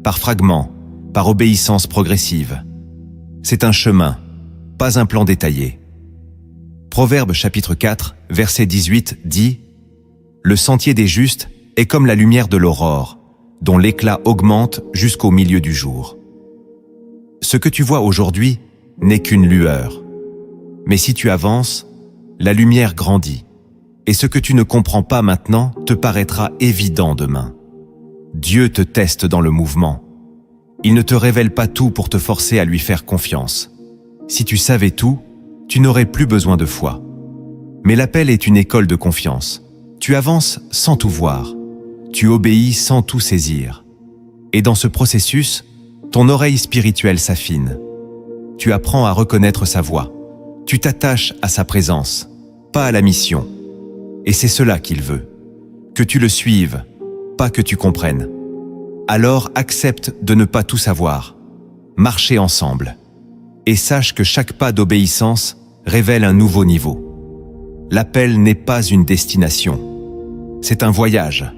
par fragments, par obéissance progressive. C'est un chemin, pas un plan détaillé. Proverbe chapitre 4, verset 18 dit « Le sentier des justes est comme la lumière de l'aurore, dont l'éclat augmente jusqu'au milieu du jour. » Ce que tu vois aujourd'hui n'est qu'une lueur. Mais si tu avances, la lumière grandit. Et ce que tu ne comprends pas maintenant te paraîtra évident demain. Dieu te teste dans le mouvement. Il ne te révèle pas tout pour te forcer à lui faire confiance. Si tu savais tout, tu n'aurais plus besoin de foi. Mais l'appel est une école de confiance. Tu avances sans tout voir. Tu obéis sans tout saisir. Et dans ce processus, ton oreille spirituelle s'affine. Tu apprends à reconnaître sa voix. Tu t'attaches à sa présence, pas à la mission. Et c'est cela qu'il veut. Que tu le suives, pas que tu comprennes. Alors accepte de ne pas tout savoir. Marchez ensemble. Et sache que chaque pas d'obéissance révèle un nouveau niveau. L'appel n'est pas une destination. C'est un voyage.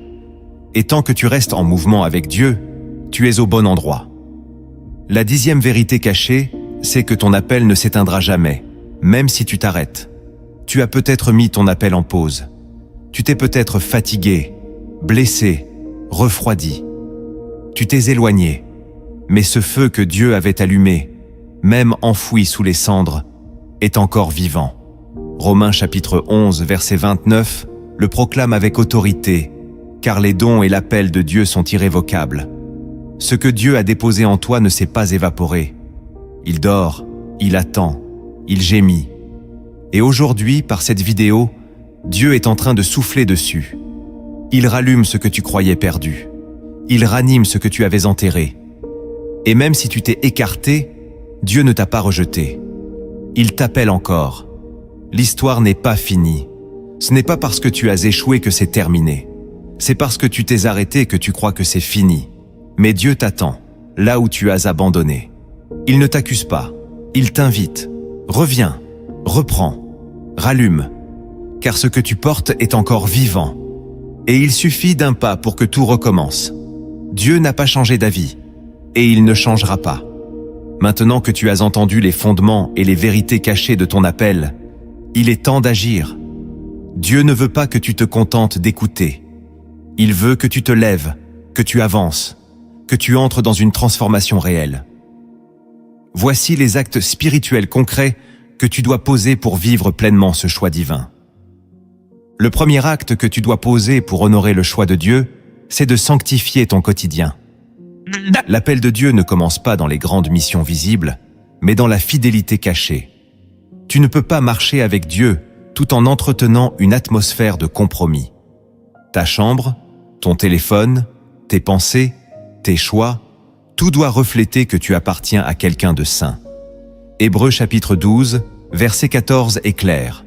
Et tant que tu restes en mouvement avec Dieu, tu es au bon endroit. La 10e vérité cachée, c'est que ton appel ne s'éteindra jamais, même si tu t'arrêtes. Tu as peut-être mis ton appel en pause. Tu t'es peut-être fatigué, blessé, refroidi. Tu t'es éloigné, mais ce feu que Dieu avait allumé, même enfoui sous les cendres, est encore vivant. Romains chapitre 11, verset 29, le proclame avec autorité, car les dons et l'appel de Dieu sont irrévocables. Ce que Dieu a déposé en toi ne s'est pas évaporé. Il dort, il attend, il gémit. Et aujourd'hui, par cette vidéo, Dieu est en train de souffler dessus. Il rallume ce que tu croyais perdu. Il ranime ce que tu avais enterré. Et même si tu t'es écarté, Dieu ne t'a pas rejeté. Il t'appelle encore. L'histoire n'est pas finie. Ce n'est pas parce que tu as échoué que c'est terminé. C'est parce que tu t'es arrêté que tu crois que c'est fini. Mais Dieu t'attend, là où tu as abandonné. Il ne t'accuse pas. Il t'invite. Reviens, reprends, rallume. Car ce que tu portes est encore vivant. Et il suffit d'un pas pour que tout recommence. Dieu n'a pas changé d'avis. Et il ne changera pas. Maintenant que tu as entendu les fondements et les vérités cachées de ton appel, il est temps d'agir. Dieu ne veut pas que tu te contentes d'écouter. Il veut que tu te lèves, que tu avances, que tu entres dans une transformation réelle. Voici les actes spirituels concrets que tu dois poser pour vivre pleinement ce choix divin. Le premier acte que tu dois poser pour honorer le choix de Dieu, c'est de sanctifier ton quotidien. L'appel de Dieu ne commence pas dans les grandes missions visibles, mais dans la fidélité cachée. Tu ne peux pas marcher avec Dieu tout en entretenant une atmosphère de compromis. Ta chambre, ton téléphone, tes pensées, tes choix, tout doit refléter que tu appartiens à quelqu'un de saint. Hébreux chapitre 12, verset 14 est clair.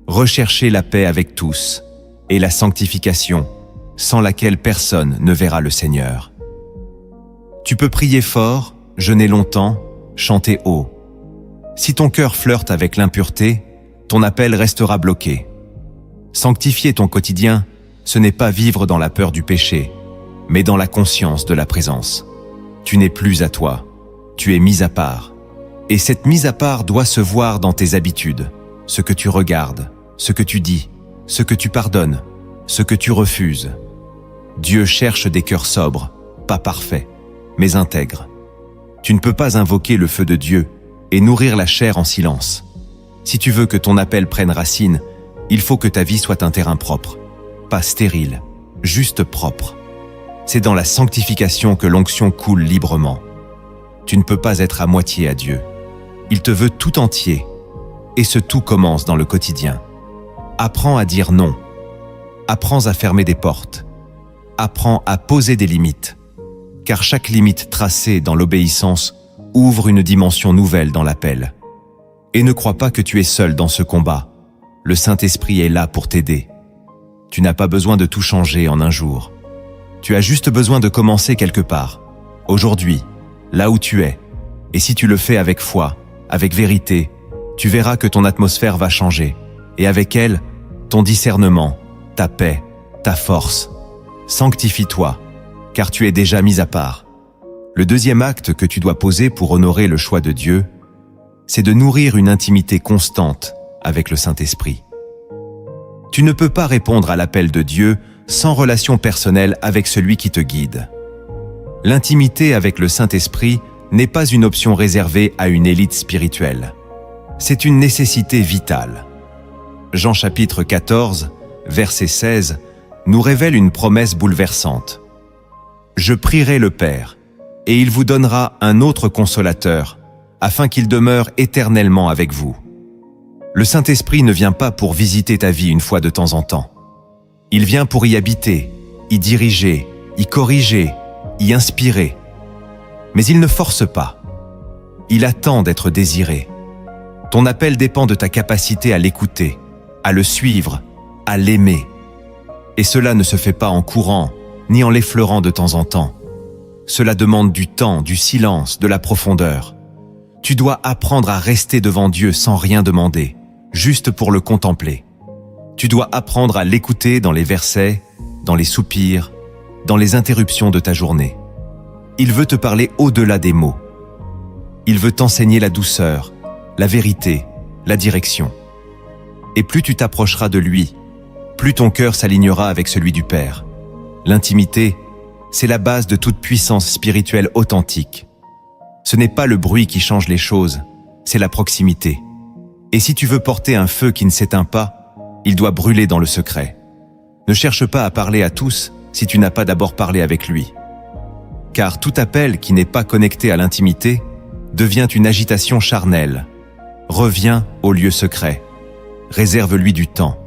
Recherchez la paix avec tous et la sanctification, sans laquelle personne ne verra le Seigneur. Tu peux prier fort, jeûner longtemps, chanter haut. Si ton cœur flirte avec l'impureté, ton appel restera bloqué. Sanctifier ton quotidien, ce n'est pas vivre dans la peur du péché, mais dans la conscience de la présence. Tu n'es plus à toi, tu es mis à part. Et cette mise à part doit se voir dans tes habitudes, ce que tu regardes, ce que tu dis, ce que tu pardonnes, ce que tu refuses. Dieu cherche des cœurs sobres, pas parfaits, mais intègres. Tu ne peux pas invoquer le feu de Dieu et nourrir la chair en silence. Si tu veux que ton appel prenne racine, il faut que ta vie soit un terrain propre, pas stérile, juste propre. C'est dans la sanctification que l'onction coule librement. Tu ne peux pas être à moitié à Dieu. Il te veut tout entier, et ce tout commence dans le quotidien. Apprends à dire non. Apprends à fermer des portes. Apprends à poser des limites. Car chaque limite tracée dans l'obéissance ouvre une dimension nouvelle dans l'appel. Et ne crois pas que tu es seul dans ce combat. Le Saint-Esprit est là pour t'aider. Tu n'as pas besoin de tout changer en un jour. Tu as juste besoin de commencer quelque part, aujourd'hui, là où tu es. Et si tu le fais avec foi, avec vérité, tu verras que ton atmosphère va changer. Et avec elle, ton discernement, ta paix, ta force. Sanctifie-toi, car tu es déjà mis à part. Le deuxième acte que tu dois poser pour honorer le choix de Dieu, c'est de nourrir une intimité constante avec le Saint-Esprit. Tu ne peux pas répondre à l'appel de Dieu sans relation personnelle avec celui qui te guide. L'intimité avec le Saint-Esprit n'est pas une option réservée à une élite spirituelle. C'est une nécessité vitale. Jean chapitre 14, verset 16, nous révèle une promesse bouleversante. « Je prierai le Père, et il vous donnera un autre consolateur, afin qu'il demeure éternellement avec vous. » Le Saint-Esprit ne vient pas pour visiter ta vie une fois de temps en temps. Il vient pour y habiter, y diriger, y corriger, y inspirer. Mais il ne force pas. Il attend d'être désiré. Ton appel dépend de ta capacité à l'écouter, à le suivre, à l'aimer. Et cela ne se fait pas en courant, ni en l'effleurant de temps en temps. Cela demande du temps, du silence, de la profondeur. Tu dois apprendre à rester devant Dieu sans rien demander, juste pour le contempler. Tu dois apprendre à l'écouter dans les versets, dans les soupirs, dans les interruptions de ta journée. Il veut te parler au-delà des mots. Il veut t'enseigner la douceur, la vérité, la direction. Et plus tu t'approcheras de lui, plus ton cœur s'alignera avec celui du Père. L'intimité, c'est la base de toute puissance spirituelle authentique. Ce n'est pas le bruit qui change les choses, c'est la proximité. Et si tu veux porter un feu qui ne s'éteint pas, il doit brûler dans le secret. Ne cherche pas à parler à tous si tu n'as pas d'abord parlé avec lui. Car tout appel qui n'est pas connecté à l'intimité devient une agitation charnelle. Reviens au lieu secret. Réserve-lui du temps.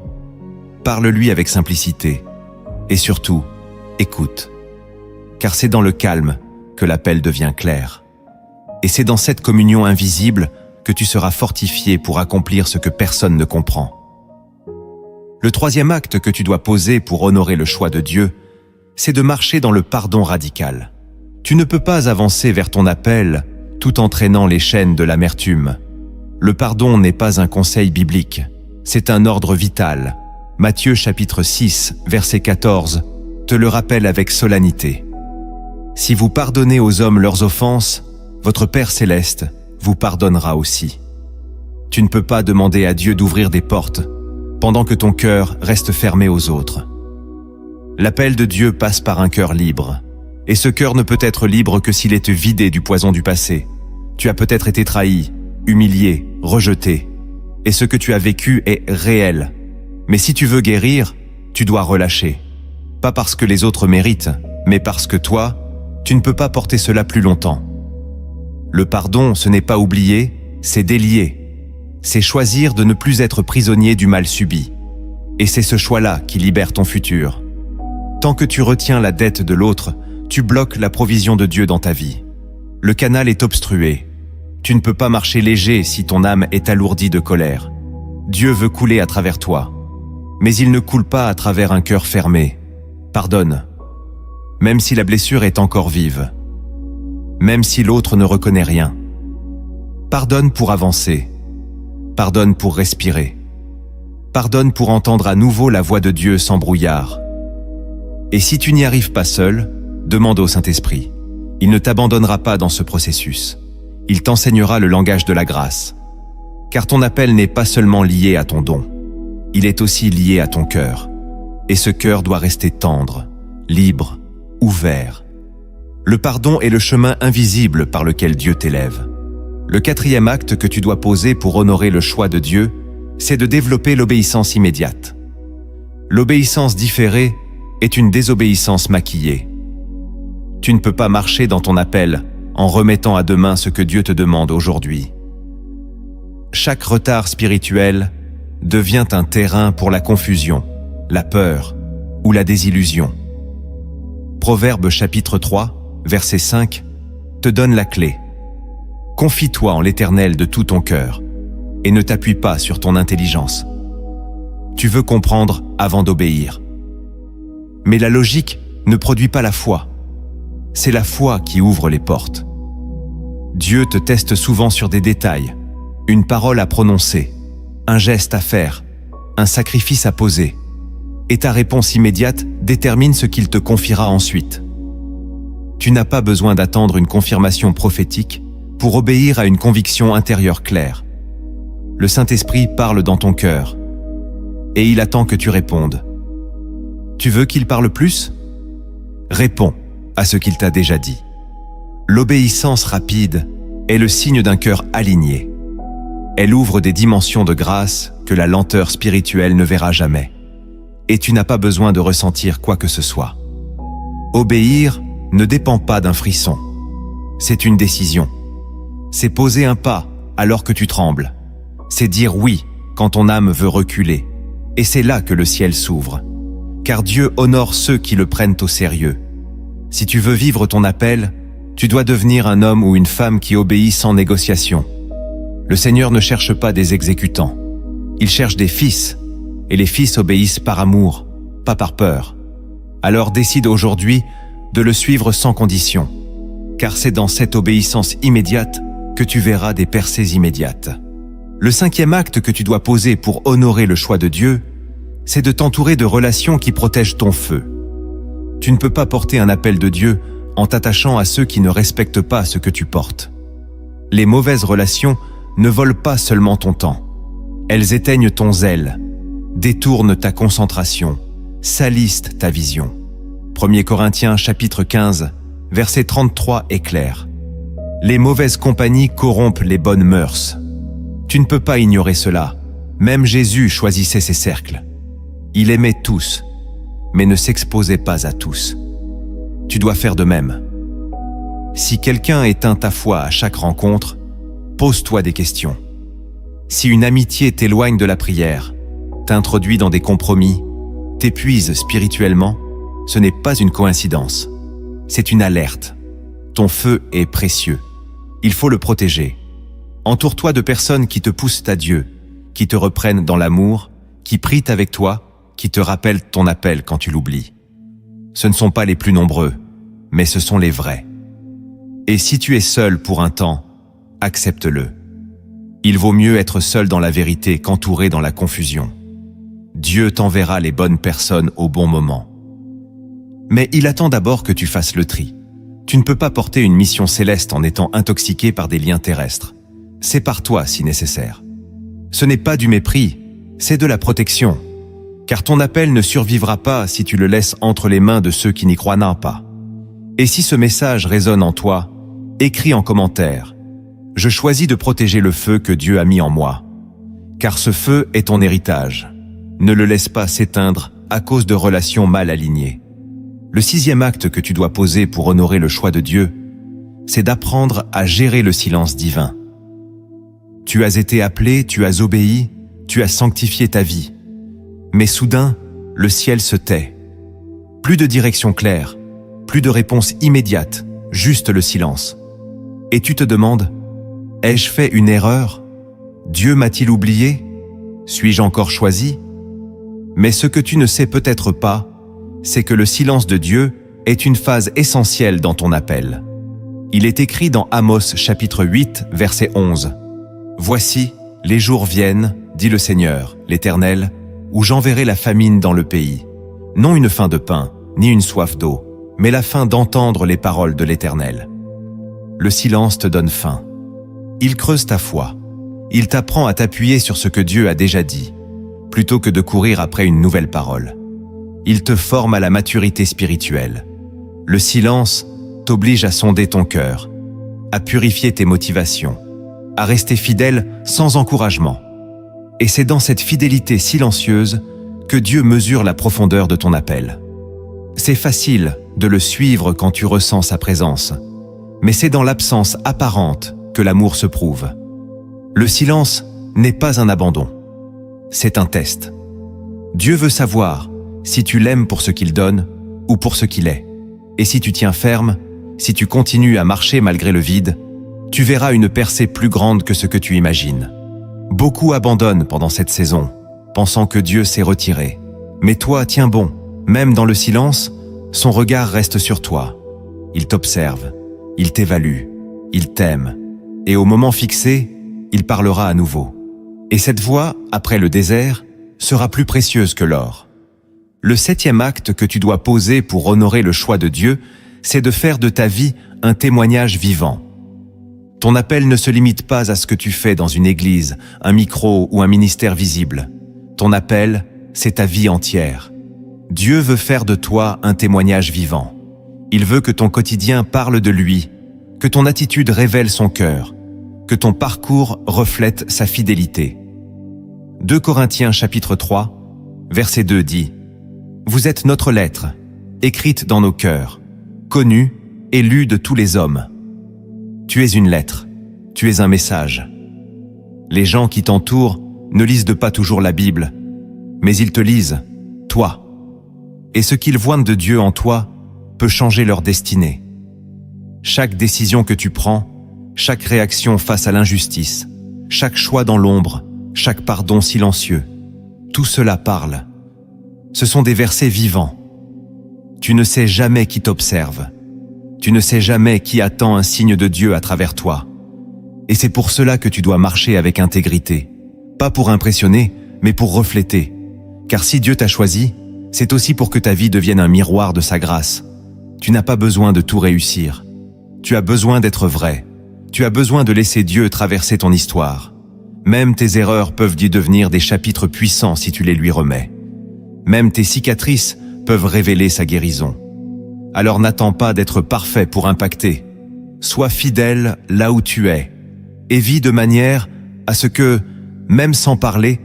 Parle-lui avec simplicité. Et surtout, écoute. Car c'est dans le calme que l'appel devient clair. Et c'est dans cette communion invisible que tu seras fortifié pour accomplir ce que personne ne comprend. Le troisième acte que tu dois poser pour honorer le choix de Dieu, c'est de marcher dans le pardon radical. Tu ne peux pas avancer vers ton appel tout en traînant les chaînes de l'amertume. Le pardon n'est pas un conseil biblique, c'est un ordre vital. Matthieu chapitre 6, verset 14, te le rappelle avec solennité. Si vous pardonnez aux hommes leurs offenses, votre Père céleste vous pardonnera aussi. Tu ne peux pas demander à Dieu d'ouvrir des portes pendant que ton cœur reste fermé aux autres. L'appel de Dieu passe par un cœur libre. Et ce cœur ne peut être libre que s'il est vidé du poison du passé. Tu as peut-être été trahi, humilié, rejeté. Et ce que tu as vécu est réel. Mais si tu veux guérir, tu dois relâcher. Pas parce que les autres méritent, mais parce que toi, tu ne peux pas porter cela plus longtemps. Le pardon, ce n'est pas oublier, c'est délier. C'est choisir de ne plus être prisonnier du mal subi. Et c'est ce choix-là qui libère ton futur. Tant que tu retiens la dette de l'autre, tu bloques la provision de Dieu dans ta vie. Le canal est obstrué. Tu ne peux pas marcher léger si ton âme est alourdie de colère. Dieu veut couler à travers toi. Mais il ne coule pas à travers un cœur fermé. Pardonne. Même si la blessure est encore vive. Même si l'autre ne reconnaît rien. Pardonne pour avancer. Pardonne pour respirer. Pardonne pour entendre à nouveau la voix de Dieu sans brouillard. Et si tu n'y arrives pas seul, demande au Saint-Esprit. Il ne t'abandonnera pas dans ce processus. Il t'enseignera le langage de la grâce. Car ton appel n'est pas seulement lié à ton don. Il est aussi lié à ton cœur. Et ce cœur doit rester tendre, libre, ouvert. Le pardon est le chemin invisible par lequel Dieu t'élève. Le quatrième acte que tu dois poser pour honorer le choix de Dieu, c'est de développer l'obéissance immédiate. L'obéissance différée est une désobéissance maquillée. Tu ne peux pas marcher dans ton appel en remettant à demain ce que Dieu te demande aujourd'hui. Chaque retard spirituel devient un terrain pour la confusion, la peur ou la désillusion. Proverbe chapitre 3, verset 5, te donne la clé. Confie-toi en l'Éternel de tout ton cœur et ne t'appuie pas sur ton intelligence. Tu veux comprendre avant d'obéir. Mais la logique ne produit pas la foi. C'est la foi qui ouvre les portes. Dieu te teste souvent sur des détails, une parole à prononcer, un geste à faire, un sacrifice à poser. Et ta réponse immédiate détermine ce qu'il te confiera ensuite. Tu n'as pas besoin d'attendre une confirmation prophétique pour obéir à une conviction intérieure claire. Le Saint-Esprit parle dans ton cœur et il attend que tu répondes. Tu veux qu'il parle plus? Réponds à ce qu'il t'a déjà dit. L'obéissance rapide est le signe d'un cœur aligné. Elle ouvre des dimensions de grâce que la lenteur spirituelle ne verra jamais. Et tu n'as pas besoin de ressentir quoi que ce soit. Obéir ne dépend pas d'un frisson. C'est une décision. C'est poser un pas alors que tu trembles. C'est dire oui quand ton âme veut reculer. Et c'est là que le ciel s'ouvre. Car Dieu honore ceux qui le prennent au sérieux. Si tu veux vivre ton appel, tu dois devenir un homme ou une femme qui obéit sans négociation. Le Seigneur ne cherche pas des exécutants. Il cherche des fils, et les fils obéissent par amour, pas par peur. Alors décide aujourd'hui de le suivre sans condition, car c'est dans cette obéissance immédiate que tu verras des percées immédiates. Le 5e acte que tu dois poser pour honorer le choix de Dieu, c'est de t'entourer de relations qui protègent ton feu. Tu ne peux pas porter un appel de Dieu en t'attachant à ceux qui ne respectent pas ce que tu portes. Les mauvaises relations ne volent pas seulement ton temps. Elles éteignent ton zèle, détournent ta concentration, salissent ta vision. 1 Corinthiens chapitre 15, verset 33 est clair. Les mauvaises compagnies corrompent les bonnes mœurs. Tu ne peux pas ignorer cela. Même Jésus choisissait ses cercles. Il aimait tous, mais ne s'exposait pas à tous. Tu dois faire de même. Si quelqu'un éteint ta foi à chaque rencontre, pose-toi des questions. Si une amitié t'éloigne de la prière, t'introduit dans des compromis, t'épuise spirituellement, ce n'est pas une coïncidence. C'est une alerte. Ton feu est précieux. Il faut le protéger. Entoure-toi de personnes qui te poussent à Dieu, qui te reprennent dans l'amour, qui prient avec toi, qui te rappellent ton appel quand tu l'oublies. Ce ne sont pas les plus nombreux, mais ce sont les vrais. Et si tu es seul pour un temps, accepte-le. Il vaut mieux être seul dans la vérité qu'entouré dans la confusion. Dieu t'enverra les bonnes personnes au bon moment. Mais il attend d'abord que tu fasses le tri. Tu ne peux pas porter une mission céleste en étant intoxiqué par des liens terrestres. Sépare-toi si nécessaire. Ce n'est pas du mépris, c'est de la protection. Car ton appel ne survivra pas si tu le laisses entre les mains de ceux qui n'y croient pas. Et si ce message résonne en toi, écris en commentaire « Je choisis de protéger le feu que Dieu a mis en moi. » Car ce feu est ton héritage. Ne le laisse pas s'éteindre à cause de relations mal alignées. Le 6e acte que tu dois poser pour honorer le choix de Dieu, c'est d'apprendre à gérer le silence divin. Tu as été appelé, tu as obéi, tu as sanctifié ta vie. Mais soudain, le ciel se tait. Plus de direction claire, plus de réponse immédiate, juste le silence. Et tu te demandes, ai-je fait une erreur? Dieu m'a-t-il oublié? Suis-je encore choisi? Mais ce que tu ne sais peut-être pas, c'est que le silence de Dieu est une phase essentielle dans ton appel. Il est écrit dans Amos chapitre 8, verset 11. « Voici, les jours viennent, dit le Seigneur, l'Éternel, où j'enverrai la famine dans le pays. Non une faim de pain, ni une soif d'eau, mais la faim d'entendre les paroles de l'Éternel. » Le silence te donne faim. Il creuse ta foi. Il t'apprend à t'appuyer sur ce que Dieu a déjà dit, plutôt que de courir après une nouvelle parole. Il te forme à la maturité spirituelle. Le silence t'oblige à sonder ton cœur, à purifier tes motivations, à rester fidèle sans encouragement. Et c'est dans cette fidélité silencieuse que Dieu mesure la profondeur de ton appel. C'est facile de le suivre quand tu ressens sa présence, mais c'est dans l'absence apparente que l'amour se prouve. Le silence n'est pas un abandon, c'est un test. Dieu veut savoir si tu l'aimes pour ce qu'il donne ou pour ce qu'il est. Et si tu tiens ferme, si tu continues à marcher malgré le vide, tu verras une percée plus grande que ce que tu imagines. Beaucoup abandonnent pendant cette saison, pensant que Dieu s'est retiré. Mais toi, tiens bon, même dans le silence, son regard reste sur toi. Il t'observe, il t'évalue, il t'aime. Et au moment fixé, il parlera à nouveau. Et cette voix, après le désert, sera plus précieuse que l'or. Le 7e acte que tu dois poser pour honorer le choix de Dieu, c'est de faire de ta vie un témoignage vivant. Ton appel ne se limite pas à ce que tu fais dans une église, un micro ou un ministère visible. Ton appel, c'est ta vie entière. Dieu veut faire de toi un témoignage vivant. Il veut que ton quotidien parle de lui, que ton attitude révèle son cœur, que ton parcours reflète sa fidélité. 2 Corinthiens chapitre 3, verset 2 dit « Vous êtes notre lettre, écrite dans nos cœurs, connue et lue de tous les hommes. Tu es une lettre, tu es un message. Les gens qui t'entourent ne lisent pas toujours la Bible, mais ils te lisent, toi. Et ce qu'ils voient de Dieu en toi peut changer leur destinée. Chaque décision que tu prends, chaque réaction face à l'injustice, chaque choix dans l'ombre, chaque pardon silencieux, tout cela parle. Ce sont des versets vivants. Tu ne sais jamais qui t'observe. Tu ne sais jamais qui attend un signe de Dieu à travers toi. Et c'est pour cela que tu dois marcher avec intégrité. Pas pour impressionner, mais pour refléter. Car si Dieu t'a choisi, c'est aussi pour que ta vie devienne un miroir de sa grâce. Tu n'as pas besoin de tout réussir. Tu as besoin d'être vrai. Tu as besoin de laisser Dieu traverser ton histoire. Même tes erreurs peuvent y devenir des chapitres puissants si tu les lui remets. Même tes cicatrices peuvent révéler sa guérison. Alors n'attends pas d'être parfait pour impacter. Sois fidèle là où tu es. Et vis de manière à ce que, même sans parler,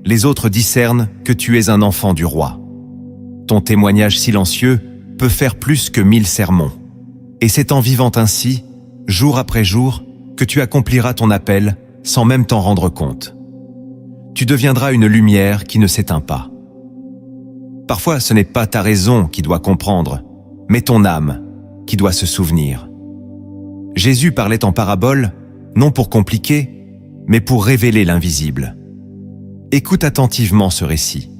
les autres discernent que tu es un enfant du roi. Ton témoignage silencieux peut faire plus que 1000 sermons. Et c'est en vivant ainsi, jour après jour, que tu accompliras ton appel sans même t'en rendre compte. Tu deviendras une lumière qui ne s'éteint pas. Parfois, ce n'est pas ta raison qui doit comprendre, mais ton âme qui doit se souvenir. Jésus parlait en parabole, non pour compliquer, mais pour révéler l'invisible. Écoute attentivement ce récit.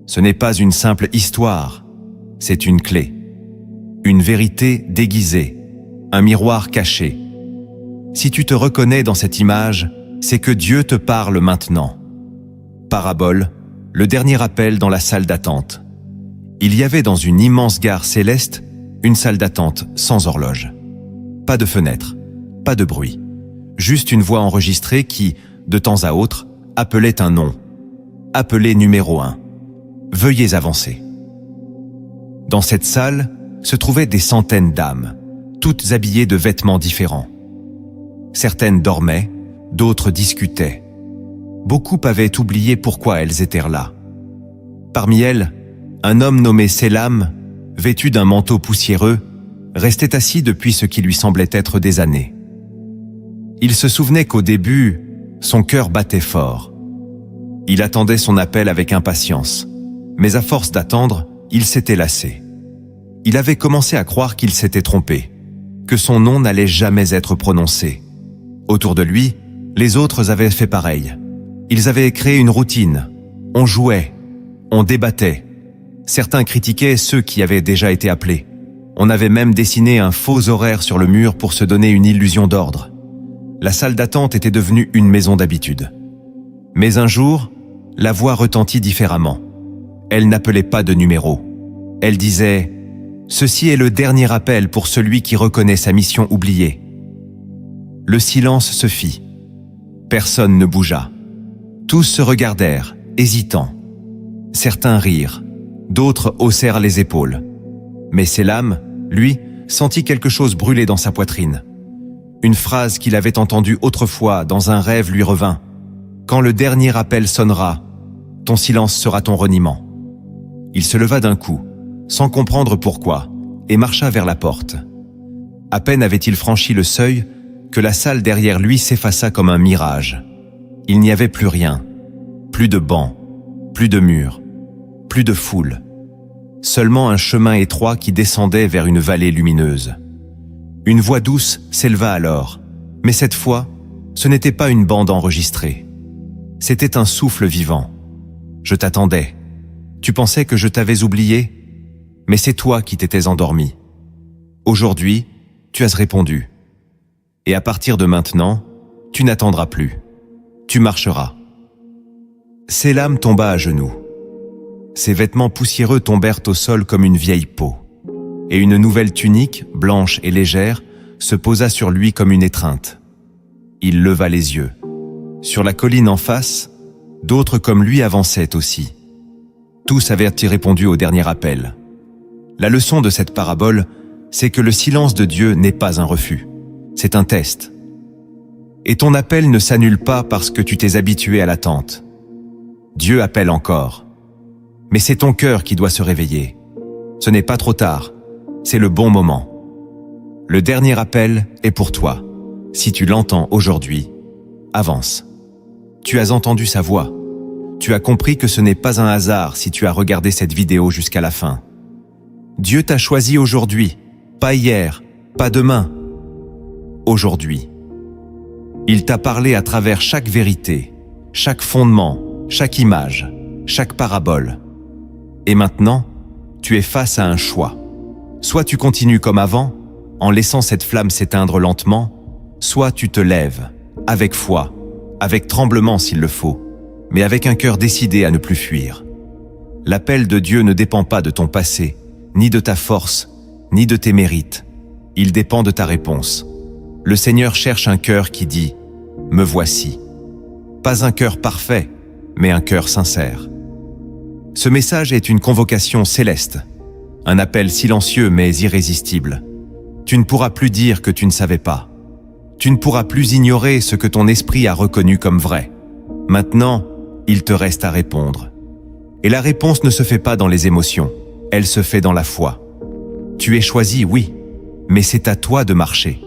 Ce n'est pas une simple histoire, c'est une clé. Une vérité déguisée, un miroir caché. Si tu te reconnais dans cette image, c'est que Dieu te parle maintenant. Parabole, le dernier appel dans la salle d'attente. Il y avait dans une immense gare céleste une salle d'attente sans horloge. Pas de fenêtre, pas de bruit. Juste une voix enregistrée qui, de temps à autre, appelait un nom. Appelé numéro 1. Veuillez avancer. Dans cette salle se trouvaient des centaines d'âmes, toutes habillées de vêtements différents. Certaines dormaient, d'autres discutaient. Beaucoup avaient oublié pourquoi elles étaient là. Parmi elles, un homme nommé Sélam, vêtu d'un manteau poussiéreux, restait assis depuis ce qui lui semblait être des années. Il se souvenait qu'au début, son cœur battait fort. Il attendait son appel avec impatience, mais à force d'attendre, il s'était lassé. Il avait commencé à croire qu'il s'était trompé, que son nom n'allait jamais être prononcé. Autour de lui, les autres avaient fait pareil. Ils avaient créé une routine. On jouait, on débattait. Certains critiquaient ceux qui avaient déjà été appelés. On avait même dessiné un faux horaire sur le mur pour se donner une illusion d'ordre. La salle d'attente était devenue une maison d'habitude. Mais un jour, la voix retentit différemment. Elle n'appelait pas de numéro. Elle disait « Ceci est le dernier appel pour celui qui reconnaît sa mission oubliée. » Le silence se fit. Personne ne bougea. Tous se regardèrent, hésitants. Certains rirent, d'autres haussèrent les épaules. Mais Sélam, lui, sentit quelque chose brûler dans sa poitrine. Une phrase qu'il avait entendue autrefois dans un rêve lui revint. « Quand le dernier appel sonnera, ton silence sera ton reniement. » Il se leva d'un coup, sans comprendre pourquoi, et marcha vers la porte. À peine avait-il franchi le seuil que la salle derrière lui s'effaça comme un mirage. Il n'y avait plus rien, plus de bancs, plus de murs, plus de foule. Seulement un chemin étroit qui descendait vers une vallée lumineuse. Une voix douce s'éleva alors, mais cette fois, ce n'était pas une bande enregistrée. C'était un souffle vivant. Je t'attendais. Tu pensais que je t'avais oublié, mais c'est toi qui t'étais endormi. Aujourd'hui, tu as répondu. Et à partir de maintenant, tu n'attendras plus. Tu marcheras. Sélam tomba à genoux. Ses vêtements poussiéreux tombèrent au sol comme une vieille peau. Et une nouvelle tunique, blanche et légère, se posa sur lui comme une étreinte. Il leva les yeux. Sur la colline en face, d'autres comme lui avançaient aussi. Tous avaient répondu au dernier appel. La leçon de cette parabole, c'est que le silence de Dieu n'est pas un refus. C'est un test. Et ton appel ne s'annule pas parce que tu t'es habitué à l'attente. Dieu appelle encore. Mais c'est ton cœur qui doit se réveiller. Ce n'est pas trop tard, c'est le bon moment. Le dernier appel est pour toi. Si tu l'entends aujourd'hui, avance. Tu as entendu sa voix. Tu as compris que ce n'est pas un hasard si tu as regardé cette vidéo jusqu'à la fin. Dieu t'a choisi aujourd'hui, pas hier, pas demain. Aujourd'hui. Il t'a parlé à travers chaque vérité, chaque fondement, chaque image, chaque parabole. Et maintenant, tu es face à un choix. Soit tu continues comme avant, en laissant cette flamme s'éteindre lentement, soit tu te lèves, avec foi, avec tremblement s'il le faut, mais avec un cœur décidé à ne plus fuir. L'appel de Dieu ne dépend pas de ton passé, ni de ta force, ni de tes mérites. Il dépend de ta réponse. Le Seigneur cherche un cœur qui dit « Me voici ». Pas un cœur parfait, mais un cœur sincère. Ce message est une convocation céleste, un appel silencieux mais irrésistible. Tu ne pourras plus dire que tu ne savais pas. Tu ne pourras plus ignorer ce que ton esprit a reconnu comme vrai. Maintenant, il te reste à répondre. Et la réponse ne se fait pas dans les émotions, elle se fait dans la foi. Tu es choisi, oui, mais c'est à toi de marcher.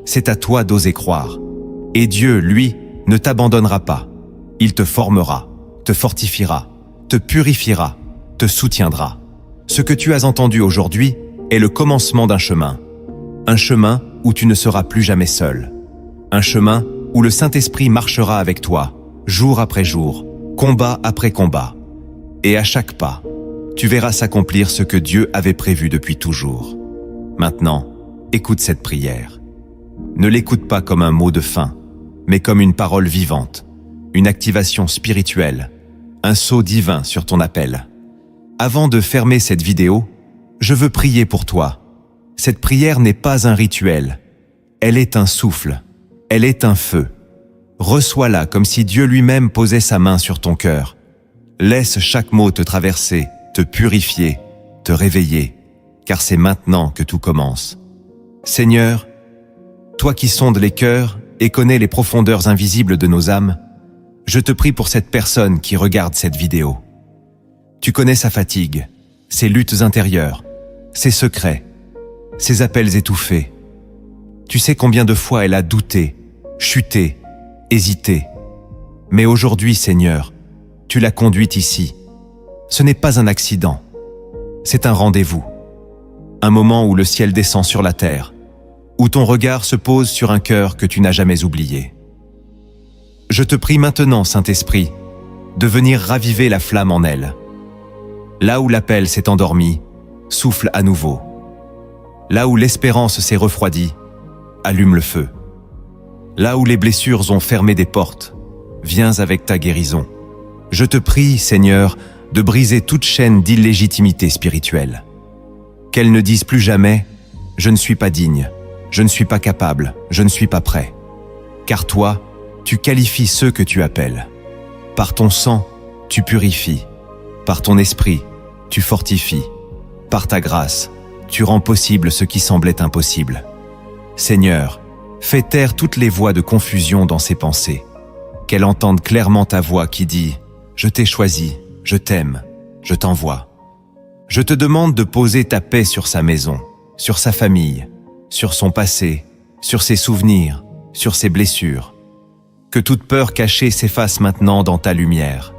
C'est à toi d'oser croire. Et Dieu, lui, ne t'abandonnera pas. Il te formera, te fortifiera, te purifiera, te soutiendra. Ce que tu as entendu aujourd'hui est le commencement d'un chemin. Un chemin où tu ne seras plus jamais seul. Un chemin où le Saint-Esprit marchera avec toi, jour après jour, combat après combat. Et à chaque pas, tu verras s'accomplir ce que Dieu avait prévu depuis toujours. Maintenant, écoute cette prière. Ne l'écoute pas comme un mot de fin, mais comme une parole vivante, une activation spirituelle, un sceau divin sur ton appel. Avant de fermer cette vidéo, je veux prier pour toi. Cette prière n'est pas un rituel, elle est un souffle, elle est un feu. Reçois-la comme si Dieu lui-même posait sa main sur ton cœur. Laisse chaque mot te traverser, te purifier, te réveiller, car c'est maintenant que tout commence. Seigneur, toi qui sondes les cœurs et connais les profondeurs invisibles de nos âmes, je te prie pour cette personne qui regarde cette vidéo. Tu connais sa fatigue, ses luttes intérieures, ses secrets, ses appels étouffés. Tu sais combien de fois elle a douté, chuté, hésité. Mais aujourd'hui, Seigneur, tu l'as conduite ici. Ce n'est pas un accident, c'est un rendez-vous. Un moment où le ciel descend sur la terre, où ton regard se pose sur un cœur que tu n'as jamais oublié. Je te prie maintenant, Saint-Esprit, de venir raviver la flamme en elle. Là où l'appel s'est endormi, souffle à nouveau. Là où l'espérance s'est refroidie, allume le feu. Là où les blessures ont fermé des portes, viens avec ta guérison. Je te prie, Seigneur, de briser toute chaîne d'illégitimité spirituelle. Qu'elle ne dise plus jamais « Je ne suis pas digne, je ne suis pas capable, je ne suis pas prêt ». Car toi, tu qualifies ceux que tu appelles. Par ton sang, tu purifies. Par ton esprit, tu fortifies. Par ta grâce, tu rends possible ce qui semblait impossible. Seigneur, fais taire toutes les voix de confusion dans ses pensées. Qu'elle entende clairement ta voix qui dit « Je t'ai choisi, je t'aime, je t'envoie ». Je te demande de poser ta paix sur sa maison, sur sa famille, sur son passé, sur ses souvenirs, sur ses blessures. Que toute peur cachée s'efface maintenant dans ta lumière.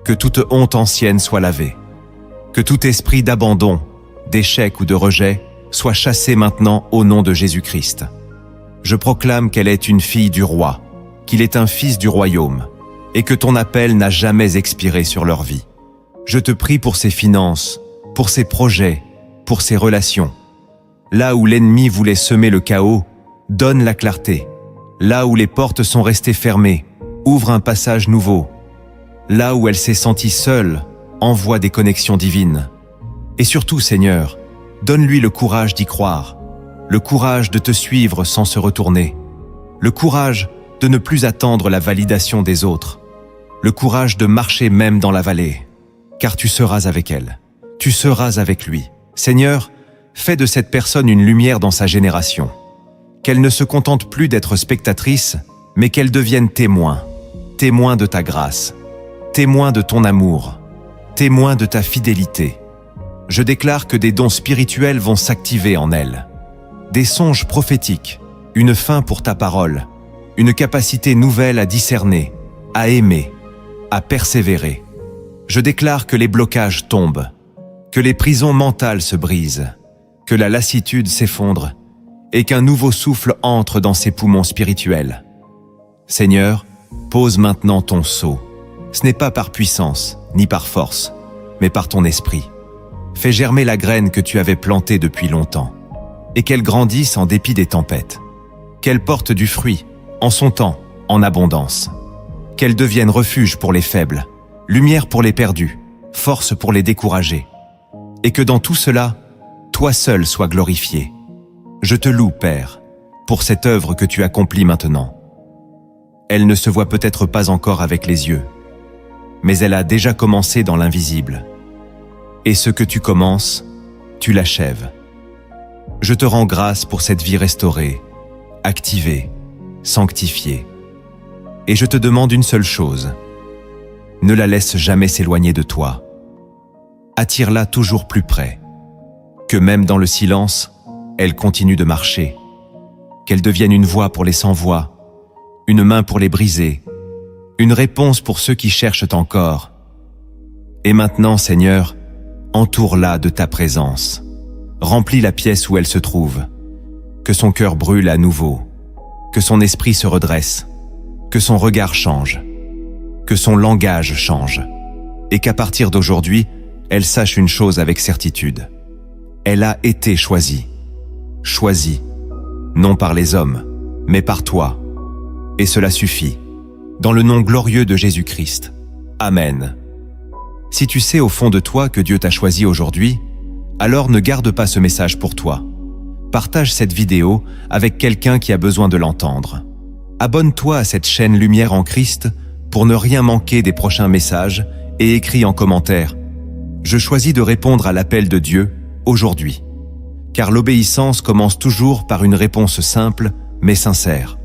Que toute honte ancienne soit lavée. Que tout esprit d'abandon, d'échec ou de rejet soit chassé maintenant au nom de Jésus-Christ. Je proclame qu'elle est une fille du roi, qu'il est un fils du royaume, et que ton appel n'a jamais expiré sur leur vie. Je te prie pour ses finances, pour ses projets, pour ses relations. Là où l'ennemi voulait semer le chaos, donne la clarté. Là où les portes sont restées fermées, ouvre un passage nouveau. Là où elle s'est sentie seule, envoie des connexions divines. Et surtout, Seigneur, donne-lui le courage d'y croire, le courage de te suivre sans se retourner, le courage de ne plus attendre la validation des autres, le courage de marcher même dans la vallée, car tu seras avec elle, tu seras avec lui. Seigneur, fais de cette personne une lumière dans sa génération. Qu'elle ne se contente plus d'être spectatrice, mais qu'elle devienne témoin, témoin de ta grâce, témoin de ton amour, témoin de ta fidélité. Je déclare que des dons spirituels vont s'activer en elle. Des songes prophétiques, une faim pour ta parole, une capacité nouvelle à discerner, à aimer, à persévérer. Je déclare que les blocages tombent, que les prisons mentales se brisent, que la lassitude s'effondre, et qu'un nouveau souffle entre dans ses poumons spirituels. Seigneur, pose maintenant ton sceau. Ce n'est pas par puissance, ni par force, mais par ton esprit. Fais germer la graine que tu avais plantée depuis longtemps, et qu'elle grandisse en dépit des tempêtes. Qu'elle porte du fruit, en son temps, en abondance. Qu'elle devienne refuge pour les faibles, lumière pour les perdus, force pour les découragés. Et que dans tout cela, toi seul sois glorifié. Je te loue, Père, pour cette œuvre que tu accomplis maintenant. Elle ne se voit peut-être pas encore avec les yeux, mais elle a déjà commencé dans l'invisible. Et ce que tu commences, tu l'achèves. Je te rends grâce pour cette vie restaurée, activée, sanctifiée. Et je te demande une seule chose. Ne la laisse jamais s'éloigner de toi. Attire-la toujours plus près. Que même dans le silence, elle continue de marcher. Qu'elle devienne une voix pour les sans-voix, une main pour les brisés, une réponse pour ceux qui cherchent encore. Et maintenant, Seigneur, entoure-la de ta présence. Remplis la pièce où elle se trouve. Que son cœur brûle à nouveau. Que son esprit se redresse. Que son regard change. Que son langage change. Et qu'à partir d'aujourd'hui, elle sache une chose avec certitude. Elle a été choisie. Choisie. Non par les hommes, mais par toi. Et cela suffit. Dans le nom glorieux de Jésus-Christ. Amen. Si tu sais au fond de toi que Dieu t'a choisi aujourd'hui, alors ne garde pas ce message pour toi. Partage cette vidéo avec quelqu'un qui a besoin de l'entendre. Abonne-toi à cette chaîne Lumière en Christ pour ne rien manquer des prochains messages et écris en commentaire « Je choisis de répondre à l'appel de Dieu aujourd'hui ». Car l'obéissance commence toujours par une réponse simple mais sincère.